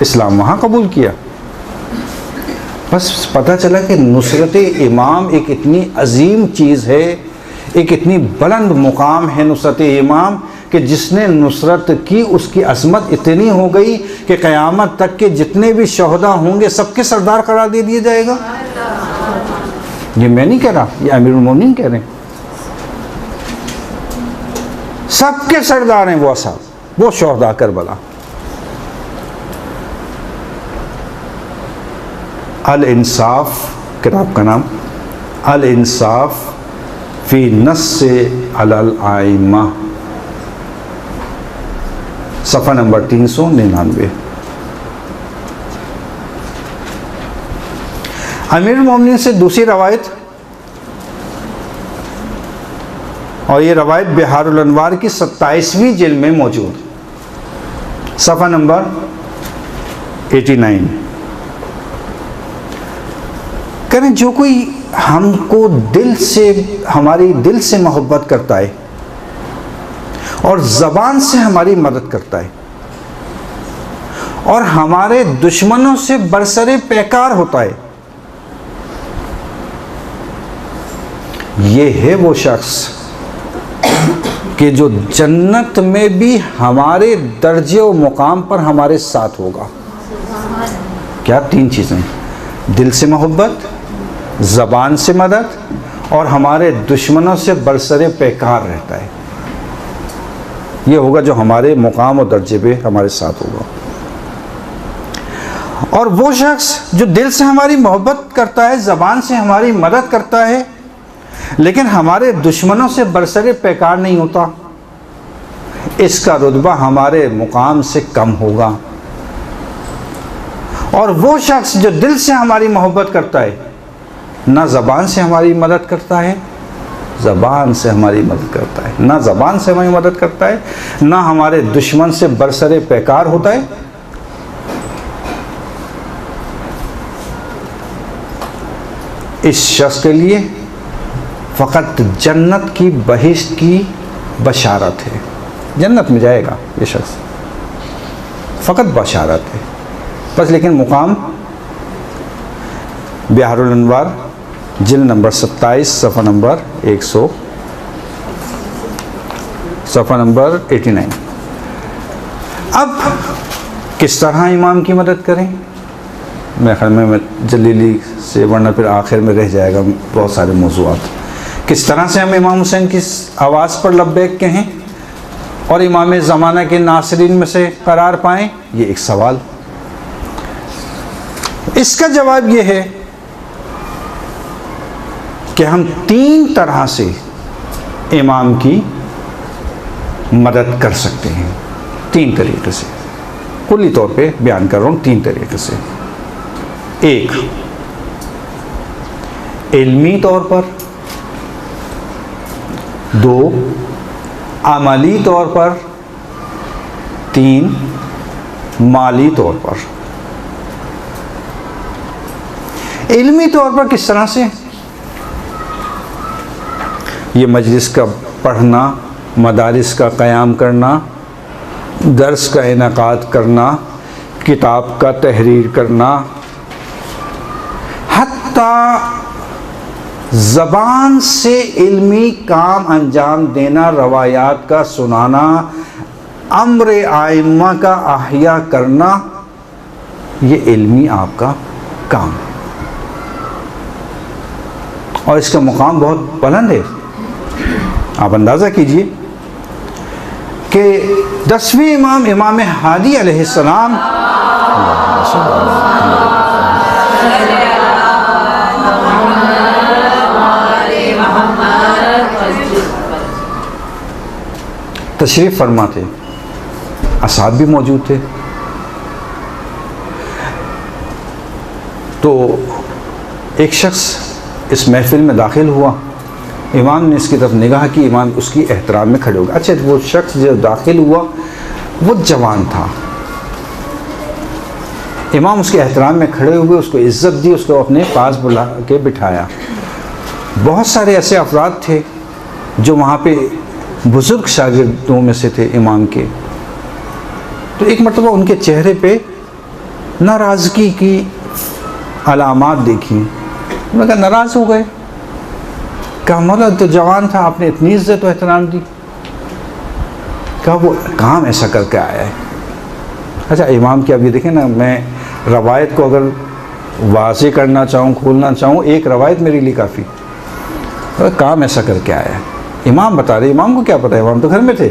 इस्लाम वहाँ कबूल किया। बस पता चला कि नुसरत इमाम एक इतनी अजीम चीज़ है, एक इतनी बुलंद मुकाम है नुसरत इमाम कि जिसने नुसरत की उसकी अज़मत इतनी हो गई कि क़यामत तक के जितने भी शोहदा होंगे सबके सरदार करार दे दिया जाएगा। ये मैं नहीं कह रहा, ये अमीरुल मोमिनीन कह रहे हैं। सबके सरदार हैं वो असहाब, वो शोहदा करबला। अल इंसाफ किताब का नाम, अल इंसाफ फी नस्स अलल आइम्मा, सफ़ा नंबर 399। अमीरुल मोमिनीन से दूसरी रवायत, और ये रवायत बिहारुल अनवार की 27वीं जिल्द में मौजूद, सफ़ा नंबर 89। करें जो कोई हमको दिल से, हमारी दिल से मोहब्बत करता है और ज़बान से हमारी मदद करता है और हमारे दुश्मनों से बरसरे पैकार होता है, ये है वो शख्स कि जो जन्नत में भी हमारे दर्जे और मुकाम पर हमारे साथ होगा। क्या? 3 चीज़ें, दिल से मोहब्बत, ज़बान से मदद और हमारे दुश्मनों से बरसरे पैकार रहता है। ये होगा जो हमारे मुकाम और दर्जे पे हमारे साथ होगा। और वो शख्स जो दिल से हमारी मोहब्बत करता है, ज़बान से हमारी मदद करता है, लेकिन हमारे दुश्मनों से बरसरे पैकार नहीं होता, इसका रुतबा हमारे मुकाम से कम होगा। और वो शख्स जो दिल से हमारी मोहब्बत करता है, ना ज़बान से हमारी मदद करता है, ज़बान से हमारी मदद करता है, ना ज़बान से हमारी मदद करता है, ना हमारे दुश्मन से बरसरे पैकार होता है, इस शख्स के लिए फ़कत जन्नत की बहिश्त की बशारत है। जन्नत में जाएगा ये शख्स, फ़कत बशारत है बस। लेकिन मुकाम बिहारुल अनवार जिल्द नंबर 27 सफ़ा नंबर 100, सफ़ा नंबर 89। अब किस तरह इमाम की मदद करें? मेरे ख्याल में मैं जल्दी से, वरना फिर आखिर में रह जाएगा बहुत सारे मौज़ूआत। किस तरह से हम इमाम हुसैन की आवाज़ पर लब्बैक कहें और इमाम ज़माना के नासरीन में से करार पाएँ, ये एक सवाल। इसका जवाब ये है कि हम 3 तरह से इमाम की मदद कर सकते हैं, 3 तरीक़े से। कुल्ली तौर पे बयान कर रहा हूँ 3 तरीके से। 1, इल्मी तौर पर। 2, अमली तौर पर। 3, माली तौर पर। इल्मी तौर पर किस तरह से? ये मजलिस का पढ़ना, मदारिस का क़याम करना, दर्स का इनेकाद करना, किताब का तहरीर करना, हत्ता ज़बान से इल्मी काम अंजाम देना, रवायात का सुनाना, अम्र आइम्मा का अहया करना, ये इल्मी आपका काम है और इसका मुकाम बहुत बुलंद है। आप अंदाज़ा कीजिए कि 10वें इमाम इमाम हादी अलैहिस्सलाम तशरीफ़ फरमा थे, असहाब भी मौजूद थे। तो एक शख्स इस महफिल में दाखिल हुआ, इमाम ने इसकी तरफ निगाह की, इमाम उसकी एहतराम में खड़े हो गए। अच्छा, वो शख्स जो दाखिल हुआ वो जवान था, इमाम उसके एहतराम में खड़े हुए, उसको इज़्ज़त दी, उसको अपने पास बुला के बिठाया। बहुत सारे ऐसे अफराद थे जो वहाँ पे बुज़ुर्ग शागिर्दों में से थे इमाम के। तो एक मरतबा उनके चेहरे पे नाराज़गी की अलामात देखी। उन्होंने कहा नाराज़ हो गए। कहा मौला तो जवान था, आपने इतनी इज़्ज़त व एहतराम दी। कहा वो काम ऐसा करके आया है। अच्छा, इमाम की अब ये देखें ना, मैं रवायत को अगर वाज़े करना चाहूँ, खोलना चाहूँ, एक रवायत मेरे लिए काफ़ी। काम ऐसा करके आया है, इमाम बता रहे। इमाम को क्या पता, इमाम तो घर में थे।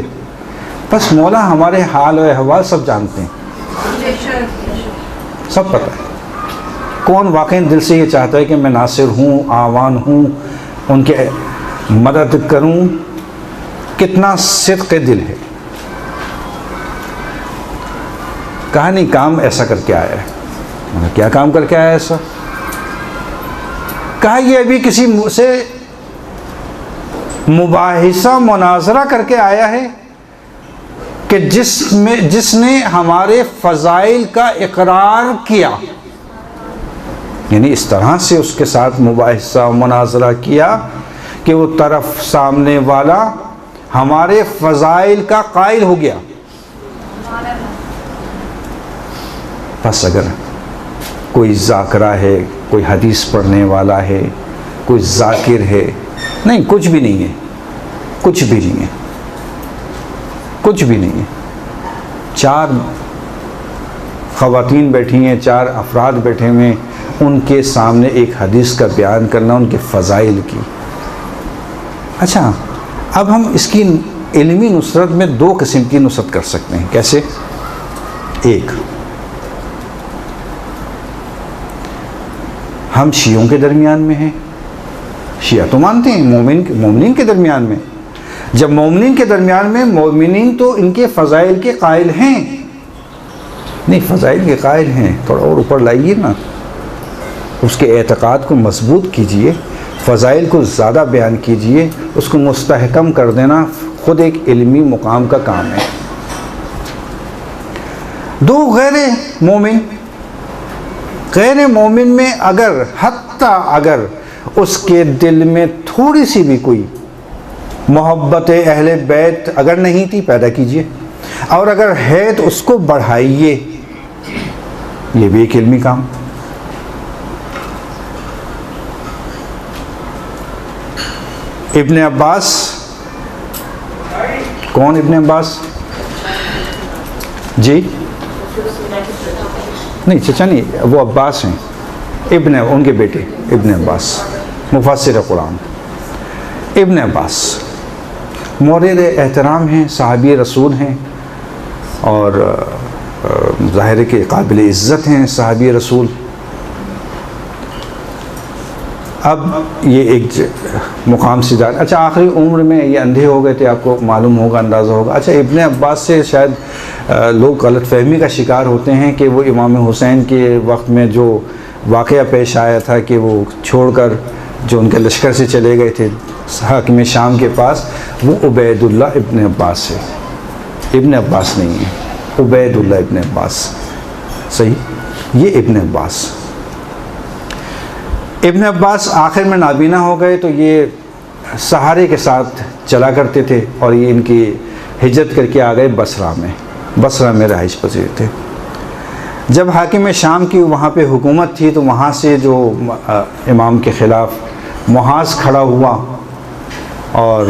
बस मौला हमारे हाल और अहवाल सब जानते हैं, सब पता है। कौन वाकई दिल से ये चाहता है कि मैं नासिर हूँ, आवान हूँ, उनके मदद करूँ? कितना सिद्क़ दिल है। कहा नहीं, काम ऐसा करके आया है। मैंने क्या काम करके आया ऐसा? कहा ये अभी किसी से मुबाहिसा मुनाजरा करके आया है कि जिसने हमारे फ़ज़ाइल का इकरार किया, यानी इस तरह से उसके साथ मुबाहिसा मुनाजरा किया कि वो तरफ सामने वाला हमारे फ़ज़ाइल का कायल हो गया। बस अगर कोई ज़ाकिरा है, कोई हदीस पढ़ने वाला है, कोई ज़ाकिर है, नहीं, कुछ भी नहीं है, कुछ भी नहीं है, कुछ भी नहीं है। 4 ख़वातीन बैठी हैं, 4 अफराद बैठे हुए हैं, उनके सामने एक हदीस का बयान करना, उनके फ़ज़ाइल की। अच्छा, अब हम इसकी इल्मी नुसरत में 2 किस्म की नुसरत कर सकते हैं। कैसे? एक, हम शियों के दरमियान में हैं। शिया तो मानते हैं मोमिनीन के दरमियान में। जब मोमिनीन के दरमियान में, मोमिनीन तो इनके फ़ज़ाइल के कायल हैं। नहीं, फ़ज़ाइल के कायल हैं, थोड़ा और ऊपर लाइए ना, उसके एतक़ाद को मजबूत कीजिए, फ़ज़ाइल को ज़्यादा बयान कीजिए, उसको मुस्तहकम कर देना ख़ुद एक इल्मी मुकाम का काम है। 2 गैर मोमिन में अगर उसके दिल में थोड़ी सी भी कोई मोहब्बत अहले बैत अगर नहीं थी, पैदा कीजिए, और अगर है तो उसको बढ़ाइए। ये भी एक इल्मी काम। इब्ने अब्बास, कौन इब्ने अब्बास जी? नहीं, चचा नहीं, वो अब्बास हैं, उनके बेटे इब्ने अब्बास, मुफस्सिर कुरान। इब्ने अब्बास मौरद एहतराम हैं, सहाबी रसूल हैं, और ज़ाहिर के काबिल इज़्ज़त हैं सहाबी रसूल। अब ये एक मुकाम से जा, अच्छा आखिरी उम्र में ये अंधे हो गए थे, आपको मालूम होगा, अंदाज़ा होगा। अच्छा इब्ने अब्बास से शायद लोग गलत फहमी का शिकार होते हैं कि वो इमाम हुसैन के वक्त में जो वाक़या पेश आया था कि वो छोड़कर जो उनके लश्कर से चले गए थे हाकिम शाम के पास, वो उबैदुल्लाह इब्ने अब्बास है, इब्ने अब्बास नहीं है, उबैदुल्लाह इब्ने अब्बास, सही, ये इब्ने अब्बास। इब्ने अब्बास आखिर में नाबीना हो गए तो ये सहारे के साथ चला करते थे और ये इनकी हिजरत करके आ गए बसरा में रहाइश पजीर थे। जब हाकिम शाम की वहाँ पे हुकूमत थी तो वहाँ से जो इमाम के ख़िलाफ़ मुहाज़ खड़ा हुआ और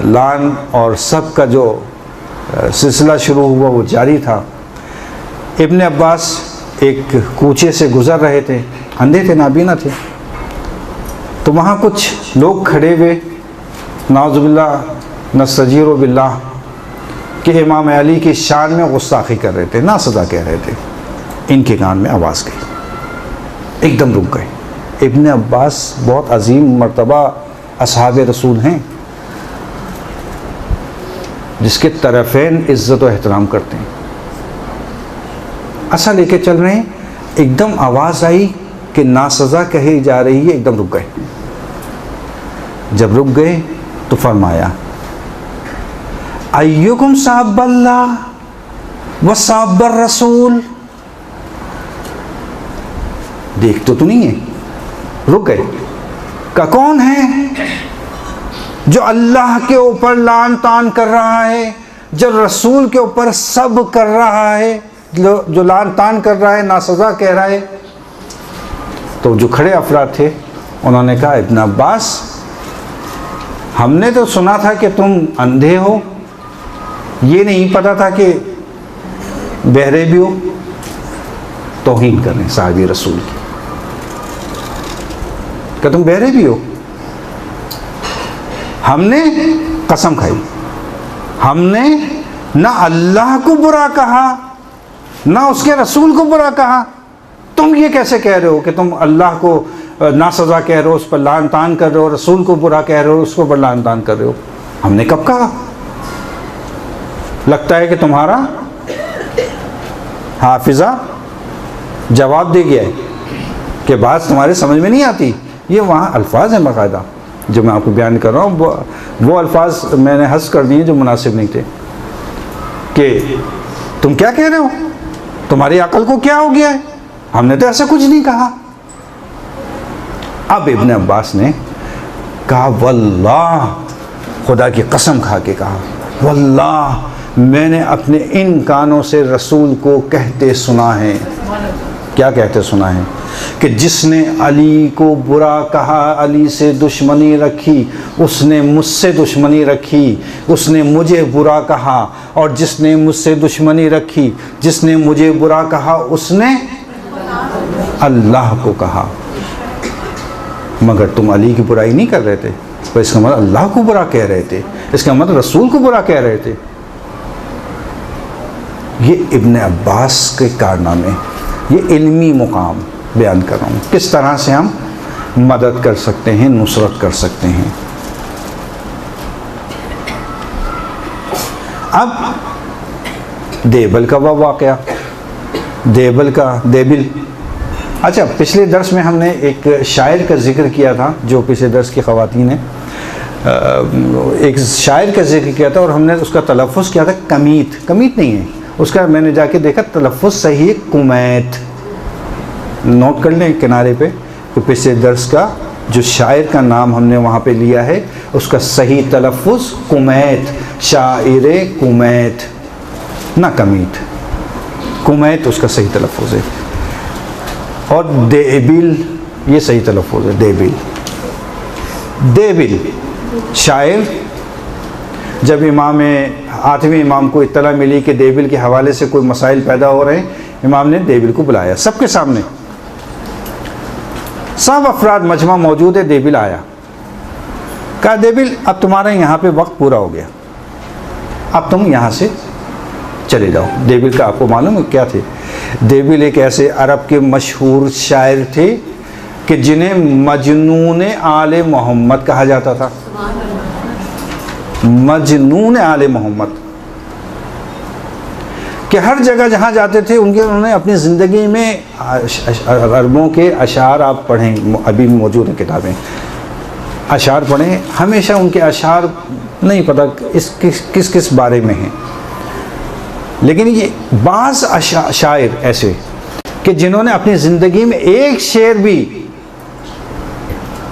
लान और सब का जो सिलसिला शुरू हुआ वो जारी था। इब्ने अब्बास एक कूचे से गुज़र रहे थे, अंधे थे, नाबीना थे, तो वहाँ कुछ लोग खड़े हुए नाउज़ुबिल्लाह नस्तजीरु बिल्लाह कि इमाम अली की शान में गुस्ताखी कर रहे थे, ना सज़ा कह रहे थे। इनके कान में आवाज़ गई, एकदम रुक गए। इब्ने अब्बास बहुत अजीम मर्तबा असहाबे रसूल हैं जिसके तरफ़ैन इज़्ज़त व एहतराम करते हैं। असा लेके चल रहे हैं, एकदम आवाज़ आई कि नासज़ा कही जा रही है, एकदम रुक गए। जब रुक गए तो फरमाया अय्युकुम साहबल्लाह व साहबर रसूल। देख तो नहीं है, रुक गए। का कौन है जो अल्लाह के ऊपर लान तान कर रहा है, जो रसूल के ऊपर सब कर रहा है, जो लान तान कर रहा है, नासज़ा कह रहा है। तो जो खड़े अफराद थे उन्होंने कहा इब्ने अब्बास, हमने तो सुना था कि तुम अंधे हो, ये नहीं पता था कि बहरे भी हो। तौहीन कर रहे हैं साहबी रसूल की, क्या तुम बहरे भी हो? हमने कसम खाई, हमने ना अल्लाह को बुरा कहा ना उसके रसूल को बुरा कहा। तुम ये कैसे कह रहे हो कि तुम अल्लाह को ना सज़ा कह रहे हो, उस पर लान तान कर रहे हो, रसूल को बुरा कह रहे हो, उसको पर लान तान कर रहे हो? हमने कब कहा? लगता है कि तुम्हारा हाफिज़ा जवाब दे गया है कि बात तुम्हारे समझ में नहीं आती। ये वहाँ अल्फाज हैं बाकायदा जो मैं आपको बयान कर रहा हूँ, वो अल्फाज मैंने हज़फ कर दिए जो मुनासिब नहीं थे कि तुम क्या कह रहे हो, तुम्हारी अकल को क्या हो गया है, हमने तो ऐसा कुछ नहीं कहा। अब इब्ने अब्बास ने कहा वल्लाह, खुदा की कसम खा के कहा, वल्लाह मैंने अपने इन कानों से रसूल को कहते सुना है। क्या कहते सुना है? कि जिसने अली को बुरा कहा, अली से दुश्मनी रखी, उसने मुझसे दुश्मनी रखी, उसने मुझे बुरा कहा, और जिसने मुझसे दुश्मनी रखी, जिसने मुझे बुरा कहा, उसने अल्लाह को कहा। मगर तुम अली की बुराई नहीं कर रहे थे, तो इसका मतलब अल्लाह को बुरा कह रहे थे, इसका मतलब रसूल को बुरा कह रहे थे। ये इब्ने अब्बास के कारनामे, ये इल्मी मुकाम बयान कर रहा हूँ, किस तरह से हम मदद कर सकते हैं, नुसरत कर सकते हैं। अब देबल का वह वाक़या, देबिल। अच्छा, पिछले दर्स में हमने एक शायर का जिक्र किया था, जो पिछले दर्स की ख़वातीन है, एक शायर का जिक्र किया था और हमने उसका तलफ़्फ़ुज़ किया था कमीत। कमीत नहीं है उसका, मैंने जाके देखा तलफ़्फ़ुज़ सही है कुमैत। नोट कर लें किनारे पे कि पिछले दर्स का जो शायर का नाम हमने वहाँ पे लिया है उसका सही तलफ़्फ़ुज़ कुमैत, शाइर कुमैत, ना कमीत। कुमैत उसका सही तलफ़्फ़ुज़ है, और देबिल ये सही तलफ़्फ़ुज़ है, देबिल। देबिल शायर, जब इमाम आठवें इमाम को इत्तला मिली कि देबिल के हवाले से कोई मसाइल पैदा हो रहे हैं, इमाम ने देबिल को बुलाया सबके सामने, सब अफराद मजमा मौजूद है। देबिल आया, कहा देबिल अब तुम्हारा यहाँ पे वक्त पूरा हो गया, अब तुम यहाँ से चले जाओ। देबिल का आपको मालूम है क्या थे? देबिल एक ऐसे अरब के मशहूर शायर थे कि जिन्हें मजनून आले मोहम्मद कहा जाता था। मजनून आले मोहम्मद, कि हर जगह जहाँ जाते थे उन्होंने अपनी ज़िंदगी में अरबों के अशार, आप पढ़ें अभी मौजूद हैं किताबें, अशार पढ़ें, हमेशा उनके अशार नहीं पता किस किस बारे में हैं, लेकिन ये बाज़ शायर ऐसे कि जिन्होंने अपनी ज़िंदगी में एक शेर भी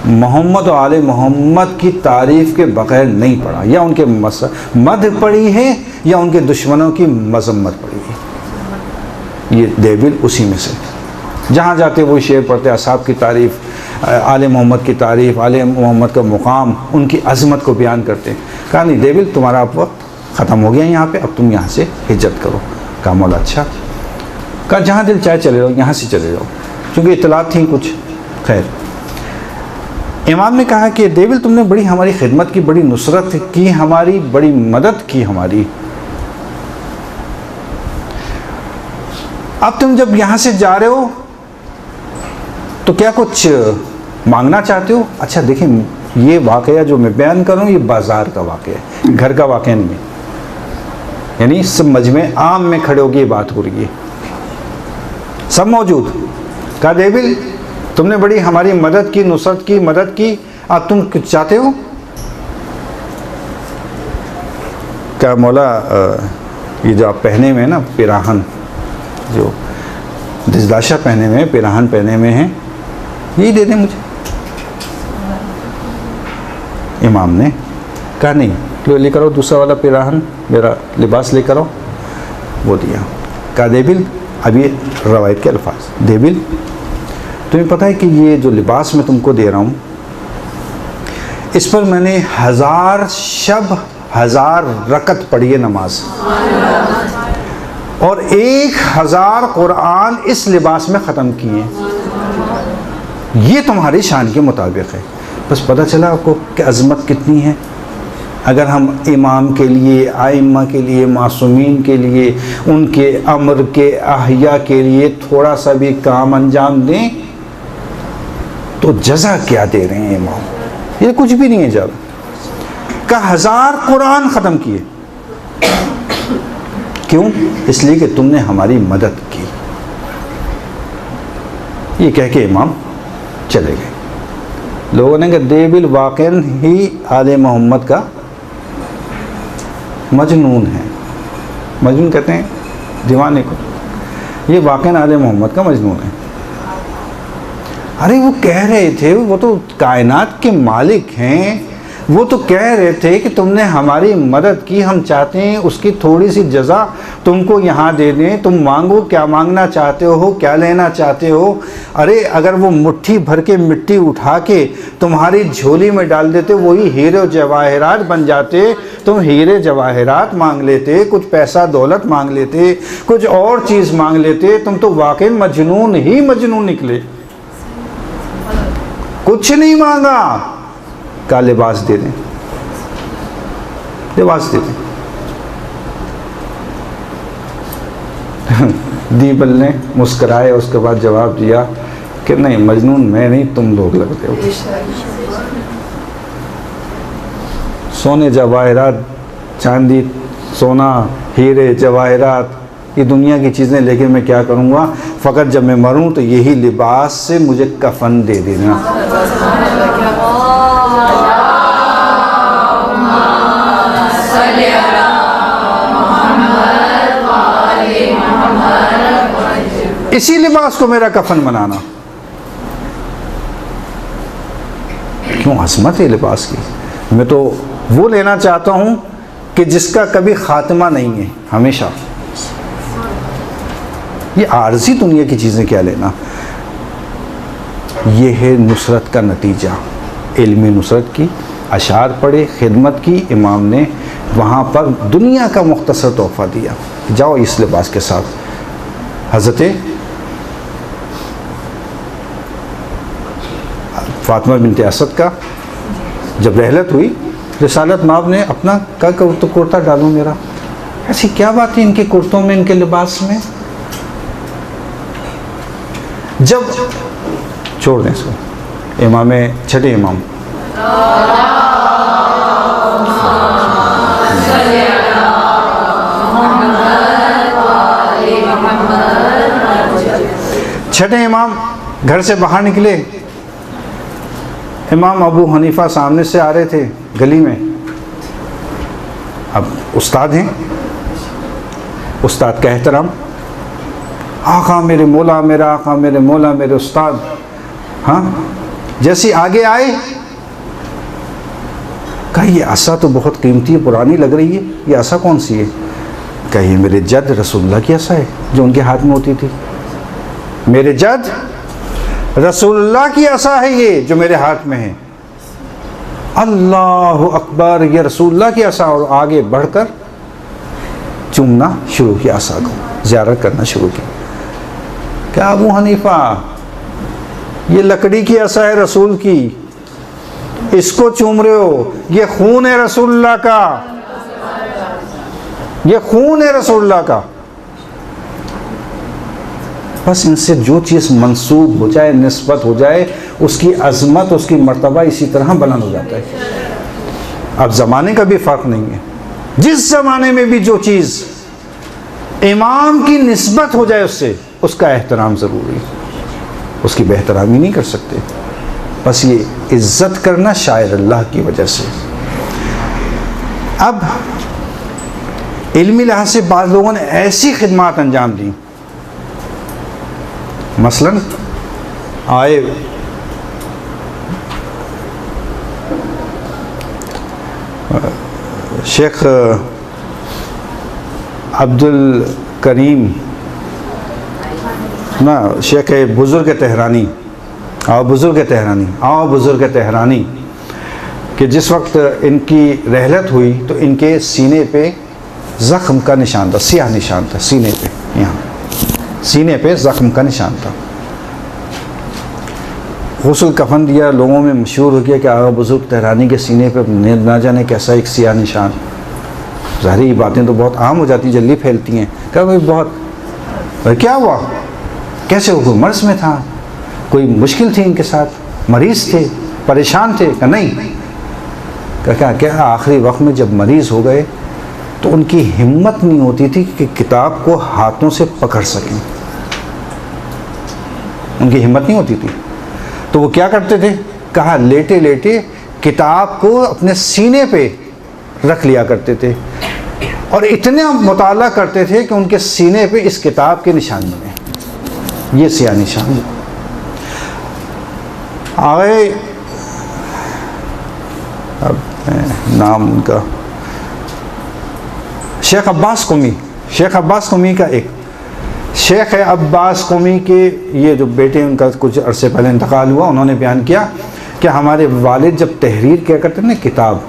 मोहम्मद और आले मोहम्मद की तारीफ़ के बगैर नहीं पढ़ा, या उनके मदह पढ़ी है या उनके दुश्मनों की मजम्मत पढ़ी है। ये देबिल उसी में से, जहाँ जाते वो शेर पढ़ते, असहाब की तारीफ़, आले मोहम्मद की तारीफ़, आले मोहम्मद का मुकाम, उनकी अज़मत को बयान करते। कहा नहीं देबिल, तुम्हारा अब वक्त ख़त्म हो गया यहाँ पे, अब तुम यहाँ से हिजरत करो। कहा मौला अच्छा। कहा जहाँ दिल चाहे चले जाओ, यहाँ से चले जाओ, क्योंकि इतलात थी कुछ। खैर, इमाम ने कहा कि देबिल तुमने बड़ी हमारी खिदमत की, बड़ी नुसरत की हमारी, बड़ी मदद की हमारी, अब तुम जब यहाँ से जा रहे हो तो क्या कुछ मांगना चाहते हो? अच्छा देखें, ये वाक़या जो मैं बयान कर रहा हूँ ये बाज़ार का वाक़या है, घर का वाक़या नहीं है, यानी सब मजमे आम में खड़े होकर ये बात हो रही है, सब मौजूद। कहा देबिल तुमने बड़ी हमारी मदद की, नुसरत की, मदद की, अब तुम कुछ चाहते हो? क्या मौला ये जो आप पहने में है ना पिराहन, जो दिजदाशा पहने में है, पिराहन पहने में है, यही दे दें मुझे। इमाम ने कहा नहीं, लो लेकर आओ दूसरा वाला पिराहन, मेरा लिबास लेकर आओ। वो दिया। कहा देबिल, अब ये रवायत के अल्फाज, देबिल तुम्हें पता है कि ये जो लिबास मैं तुमको दे रहा हूँ, इस पर मैंने 1000 शब 1000 रकत पढ़ी है नमाज, और 1000 कुरान इस लिबास में ख़त्म किए। ये तुम्हारी शान के मुताबिक है। बस पता चला आपको कि अज़मत कितनी है। अगर हम इमाम के लिए, आइम्मा के लिए, मासूमीन के लिए, उनके अम्र के अहया के लिए थोड़ा सा भी काम अंजाम दें तो जज़ा क्या दे रहे हैं इमाम? ये कुछ भी नहीं है ज़्यादा। का 1000 कुरान ख़त्म किए, क्यों? इसलिए कि तुमने हमारी मदद की। ये कह के इमाम चले गए। लोगों ने कहा देबिल वाक़न ही आले मोहम्मद का मजनून है। मजनून कहते हैं दीवाने को, ये वाक़न आले मोहम्मद का मजनून है। अरे वो कह रहे थे, वो तो कायनात के मालिक हैं, वो तो कह रहे थे कि तुमने हमारी मदद की, हम चाहते हैं उसकी थोड़ी सी जज़ा तुमको यहाँ दे दें, तुम मांगो, क्या मांगना चाहते हो, क्या लेना चाहते हो। अरे अगर वो मुट्ठी भर के मिट्टी उठा के तुम्हारी झोली में डाल देते, वही हीरे जवाहरात बन जाते, तुम हीरे जवाहरात मांग लेते, कुछ पैसा दौलत मांग लेते, कुछ और चीज़ मांग लेते, तुम तो वाकई मजनून ही मजनून निकले। कुछ नहीं मांगा, का लिबास दे दें, लिबास दे दें। दीबल ने मुस्कराए, उसके बाद जवाब दिया कि नहीं, मजनून मैं नहीं, तुम लोग लगते हो। सोने जवाहरात, चांदी, सोना, हीरे जवाहरात, ये दुनिया की चीज़ें, लेकिन मैं क्या करूँगा, फ़कत जब मैं मरूँ तो यही लिबास से मुझे कफन दे देना। इसी लिबास को मेरा कफन बनाना। क्यों अज़मत है लिबास की। मैं तो वो लेना चाहता हूँ कि जिसका कभी खात्मा नहीं है, हमेशा। ये आर्जी दुनिया की चीज़ें क्या लेना। ये है नुसरत का नतीजा, इल्मी नुसरत की। अशार पढ़े, खिदमत की, इमाम ने वहाँ पर दुनिया का मुख्तसर तोहफ़ा दिया। जाओ इस लिबास के साथ। हज़रत फातिमा बिनते असद का जब रहलत हुई, रिसालत माब ने अपना का तो कुर्ता डालूं मेरा, ऐसी क्या बात है इनके कुर्तों में, इनके लिबास में। जब छोड़ दें इसको, इमाम छठे इमाम छठे इमाम घर से बाहर निकले। इमाम अबू हनीफा सामने से आ रहे थे गली में। अब उस्ताद हैं, उस्ताद का एहतराम, आका मेरे मौला, मेरा आका मेरे मौला, मेरे उस्ताद। हाँ, जैसे आगे आए कहा ये आसा तो बहुत कीमती है, पुरानी लग रही है, ये आसा कौन सी है? कहा ये मेरे जद रसूलुल्लाह की आसा है जो उनके हाथ में होती थी। मेरे जद रसूलुल्लाह की आसा है ये जो मेरे हाथ में है। अल्लाह अकबर, ये रसूलुल्लाह की आसा। और आगे बढ़कर चूमना शुरू किया, आसा को ज़ियारत करना शुरू किया। क्या अबू हनीफा, ये लकड़ी की आसा है रसूल की, इसको चूम रहे हो? ये खून है रसूलुल्लाह का, ये खून है रसूलुल्लाह का। बस इनसे जो चीज़ मंसूब हो जाए, निस्बत हो जाए, उसकी अजमत, उसकी मर्तबा इसी तरह बुलंद हो जाता है। अब ज़माने का भी फ़र्क नहीं है। जिस ज़माने में भी जो चीज़ इमाम की निस्बत हो जाए उससे, उसका एहतराम ज़रूरी है, उसकी बेहतरामी नहीं कर सकते। बस ये इज़्ज़त करना शायर अल्लाह की वजह से। अब इल्मी लिहाज से बाद लोगों ने ऐसी खिदमात अंजाम दी, मसलन आए शेख अब्दुल करीम ना, शेख बुज़ुर्ग तेहरानी, आओ बुज़ुर्ग तेहरानी, आओ बुज़ुर्ग तेहरानी, कि जिस वक्त इनकी रहलत हुई तो इनके सीने पे ज़ख्म का निशान था, सियाह निशान था सीने पे, यहाँ सीने पे ज़ख्म का निशान था। गुस्ल कफन दिया, लोगों में मशहूर हो गया कि आगा बुज़ुर्ग तेहरानी के सीने पे ना जाने कैसा एक सियाह निशान। ज़ाहिर बातें तो बहुत आम हो जाती, जल्दी फैलती हैं। क्या भाई बहुत, क्या हुआ, कैसे हो? कोई मर्ज़ में था, कोई मुश्किल थी इनके साथ, मरीज़ थे, परेशान थे? क्या नहीं, क्या आखिरी वक्त में जब मरीज़ हो गए तो उनकी हिम्मत नहीं होती थी कि किताब को हाथों से पकड़ सकें, उनकी हिम्मत नहीं होती थी। तो वो क्या करते थे? कहा लेटे लेटे किताब को अपने सीने पे रख लिया करते थे और इतना मुताला करते थे कि उनके सीने पे इस किताब के निशान बने, ये सियाह निशान। आगे अब नाम उनका शेख अब्बास कुमी, शेख अब्बास कुमी का एक शेख है अब्बास कुमी के, ये जो बेटे उनका कुछ अरसे पहले इंतकाल हुआ, उन्होंने बयान किया कि हमारे वालिद जब तहरीर किया करते ना किताब,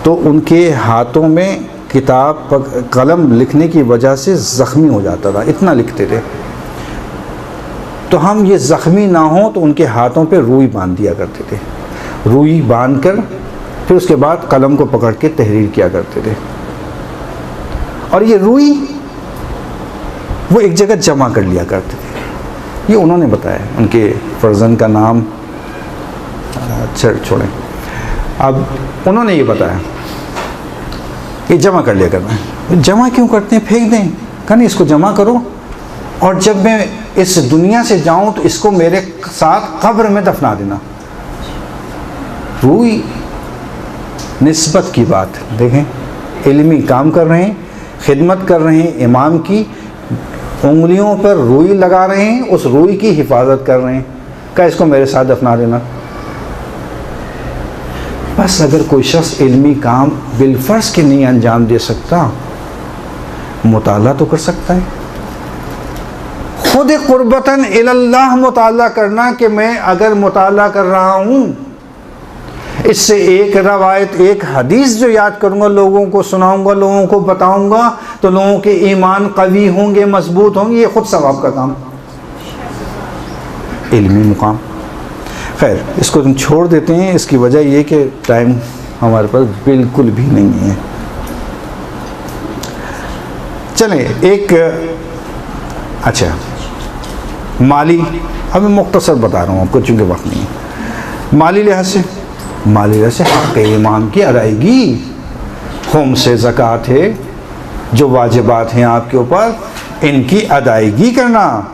तो उनके हाथों में किताब कलम लिखने की वजह से ज़ख्मी हो जाता था, इतना लिखते थे। तो हम ये ज़ख्मी ना हो तो उनके हाथों पे रुई बांध दिया करते थे, रुई बांध कर फिर उसके बाद कलम को पकड़ के तहरीर किया करते थे। और ये रुई वो एक जगह जमा कर लिया करते थे, ये उन्होंने बताया, उनके फर्जन का नाम छोड़ें। अब उन्होंने ये बताया ये जमा कर लिया करना है। जमा क्यों करते हैं? फेंक दें? कहा नहीं, इसको जमा करो और जब मैं इस दुनिया से जाऊं तो इसको मेरे साथ कब्र में दफना देना। रुई निस्बत की बात देखें, इल्मी काम कर रहे हैं, खिदमत कर रहे हैं इमाम की, उंगलियों पर रुई लगा रहे हैं, उस रुई की हिफाजत कर रहे हैं, क्या इसको मेरे साथ दफना देना। बस अगर कोई शख्स इल्मी काम बिलफर्ज के नहीं अंजाम दे सकता, मुताला तो कर सकता है। खुद कुर्बतन इल्लाह मुताला करना कि मैं अगर मुताला कर रहा हूँ, इससे एक रवायत, एक हदीस जो याद करूँगा, लोगों को सुनाऊँगा, लोगों को बताऊँगा, तो लोगों के ईमान कवी होंगे, मजबूत होंगे, ये खुद सवाब का काम, इल्मी मुकाम। खैर, इसको तुम छोड़ देते हैं, इसकी वजह ये कि टाइम हमारे पास बिल्कुल भी नहीं है। चलें, एक अच्छा माली अब मैं मुख्तसर बता रहा हूँ आपको, चूँकि वक्त नहीं है। माली लिहाज से हक़ इमाम की अदायगी, खुम से ज़कात है, जो वाजिबात हैं आपके ऊपर, इनकी अदायगी करना।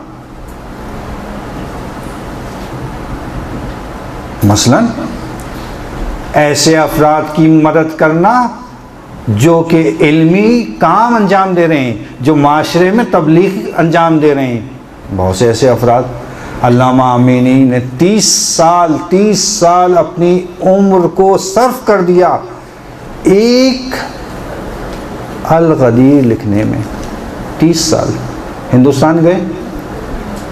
मसलन ऐसे अफराद की मदद करना जो कि इल्मी काम अंजाम दे रहे हैं, जो माशरे में तबलीग अंजाम दे रहे हैं। बहुत से ऐसे अफराद, अल्लामा अमीनी ने 30 साल अपनी उम्र को सर्फ कर दिया एक अल-गदीर लिखने में। 30 साल हिंदुस्तान गए,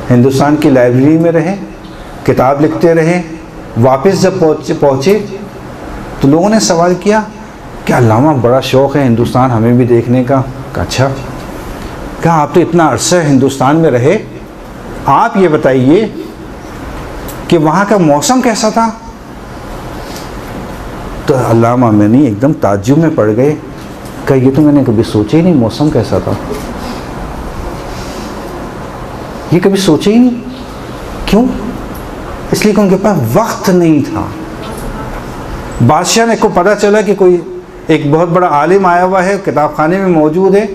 हिंदुस्तान की लाइब्रेरी में रहे, किताब लिखते रहे। वापस जब पहुँचे तो लोगों ने सवाल किया कि अल्लामा बड़ा शौक़ है हिंदुस्तान हमें भी देखने का। अच्छा, क्या आप तो इतना अरसा हिंदुस्तान में रहे, आप ये बताइए कि वहाँ का मौसम कैसा था? तो अल्लामा अमीनी एकदम ताज्जुब में पड़ गए। कहा ये तो मैंने कभी सोचा ही नहीं, मौसम कैसा था ये कभी सोचा ही नहीं। क्यों? इसलिए कि उनके पास वक्त नहीं था। बादशाह ने को पता चला कि कोई एक बहुत बड़ा आलिम आया हुआ है, किताब खाने में मौजूद है।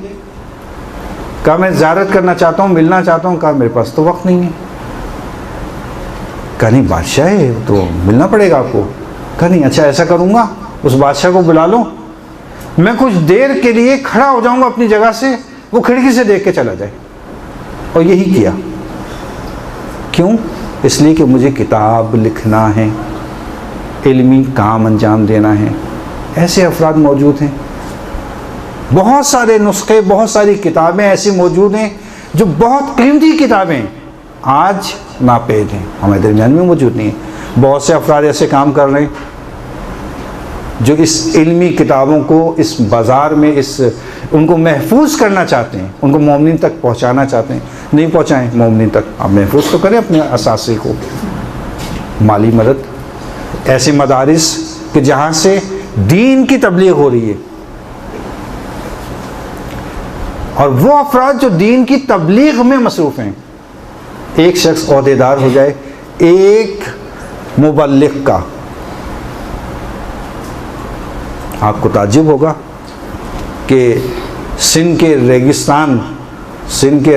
कहा मैं ज़ियारत करना चाहता हूँ, मिलना चाहता हूँ। कहा मेरे पास तो वक्त नहीं है। कहा नहीं, बादशाह है तो मिलना पड़ेगा आपको। कहा नहीं, अच्छा ऐसा करूँगा, उस बादशाह को बुला लो, मैं कुछ देर के लिए खड़ा हो जाऊँगा अपनी जगह से, वो खिड़की से देख के चला जाए। और यही किया। क्यों? इसलिए कि मुझे किताब लिखना है, इल्मी काम अंजाम देना है। ऐसे अफराद मौजूद हैं। बहुत सारे नुस्खे, बहुत सारी किताबें ऐसी मौजूद हैं जो बहुत कीमती किताबें आज नापेद हैं, हमारे दरमियान में मौजूद नहीं है। बहुत से अफराद ऐसे काम कर रहे हैं जो इस इल्मी किताबों को इस बाज़ार में उनको महफूज करना चाहते हैं, उनको मोमिन तक पहुंचाना चाहते हैं। नहीं पहुंचाएं मोमिन तक, आप महफूज तो करें अपने असासे को। माली मदद, ऐसे मदारिस कि जहाँ से दीन की तबलीग हो रही है, और वो अफराद जो दीन की तबलीग में मसरूफ़ हैं। एक शख्स ओहदेदार हो जाए एक मुबल्लिग का, आपको ताज्जुब होगा कि सिंध के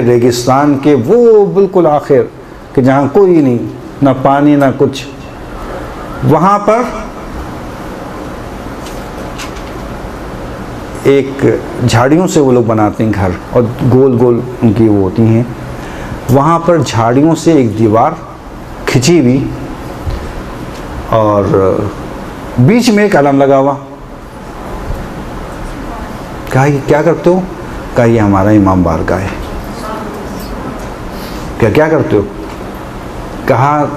रेगिस्तान के वो बिल्कुल आखिर कि जहाँ कोई नहीं, ना पानी ना कुछ, वहाँ पर एक झाड़ियों से वो लोग बनाते हैं घर, और गोल गोल उनकी वो होती हैं। वहाँ पर झाड़ियों से एक दीवार खिंची हुई और बीच में एक अलम लगा हुआ। कहा ये क्या करते हो? कहा ये हमारा इमाम बारगाह है। क्या करते हो? कहा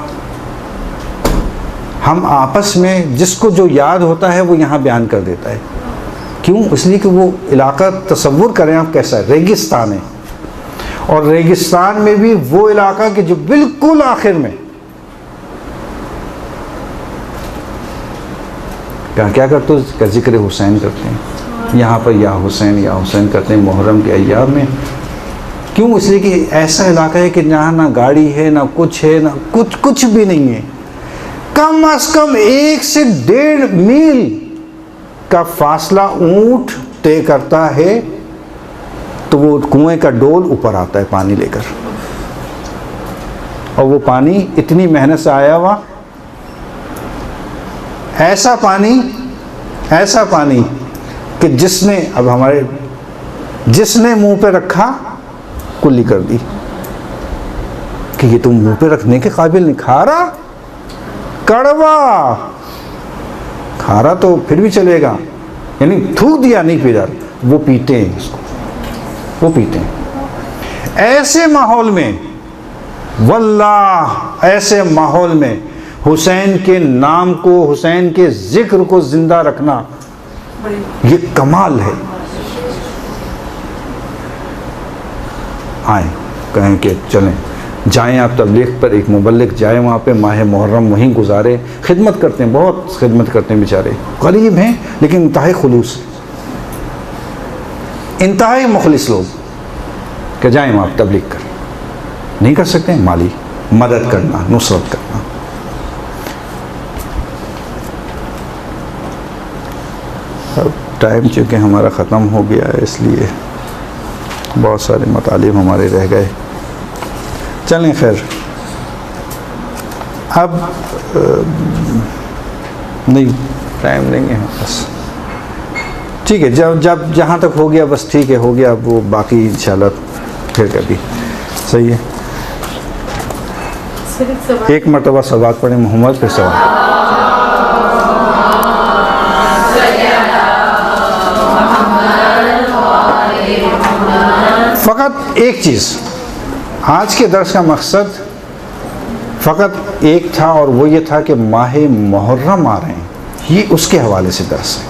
हम आपस में जिसको जो याद होता है वो यहाँ बयान कर देता है। क्यों? इसलिए कि वो इलाका, तसव्वुर करें आप कैसा है, रेगिस्तान है, और रेगिस्तान में भी वो इलाका कि जो बिल्कुल आखिर में। क्या करते हो? का जिक्र हुसैन करते हैं यहाँ पर, या हुसैन करते हैं मुहर्रम के अय्याम में। क्यों? इसलिए कि ऐसा इलाका है कि जहाँ ना गाड़ी है, ना कुछ है, ना कुछ भी नहीं है। कम अज़ कम 1 से 1.5 मील का फासला ऊँट तय करता है, तो वो कुएं का डोल ऊपर आता है पानी लेकर, और वो पानी इतनी मेहनत से आया हुआ, ऐसा पानी कि जिसने मुंह पे रखा कुल्ली कर दी कि ये तुम मुंह पे रखने के काबिल नहीं। खारा तो फिर भी चलेगा, यानी थूक दिया नहीं पी जा, वो पीते हैं इसको, वो पीते हैं। ऐसे माहौल में, वल्लाह ऐसे माहौल में हुसैन के नाम को, हुसैन के जिक्र को जिंदा रखना ये कमाल है। आए कहें कि चलें, जाएं आप तबलीग पर, एक मुबल्लिग जाए वहाँ पे, माह मुहर्रम वहीं गुजारे। खिदमत करते हैं, बहुत खिदमत करते हैं बेचारे, गरीब हैं लेकिन इंतहाई खुलूस, इंतहाई मुखलिस लोग, कि जाएं वहाँ तबलीग कर। नहीं कर सकते, माली मदद करना, नुसरत करना। अब टाइम चूँकि हमारा ख़त्म हो गया है, इसलिए बहुत सारे मतालिब हमारे रह गए। चलें खैर, अब नहीं टाइम नहीं है बस, ठीक है। जब जहाँ तक हो गया बस ठीक है, हो गया। वो बाकी इंशाल्लाह फिर कभी, सही है। एक मरतबा सवाल पढ़े मोहम्मद पे सवाल। फ़कत एक चीज़, आज के दर्स का मकसद फ़कत एक था, और वो ये था कि माह मुहर्रम आ रहे हैं, ये उसके हवाले से दर्स है।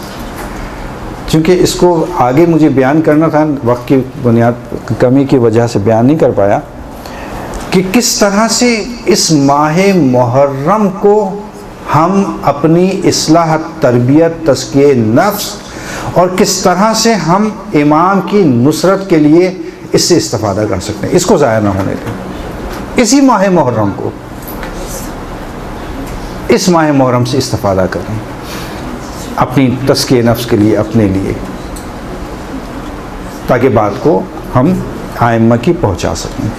क्योंकि इसको आगे मुझे बयान करना था, वक्त की बुनियाद कमी की वजह से बयान नहीं कर पाया कि किस तरह से इस माह मुहर्रम को हम अपनी इस्लाह, तरबियत, तज़किये नफ्स, और किस तरह से हम इमाम की नुसरत के लिए इससे इस्तिफ़ादा कर सकते हैं, इसको ज़ाया ना होने दें। इसी माह मुहर्रम को, इस माह मुहर्रम से इस्तिफ़ादा करें अपनी तज़किये नफ्स के लिए, अपने लिए, ताकि बात को हम आइम्मा की पहुँचा सकें।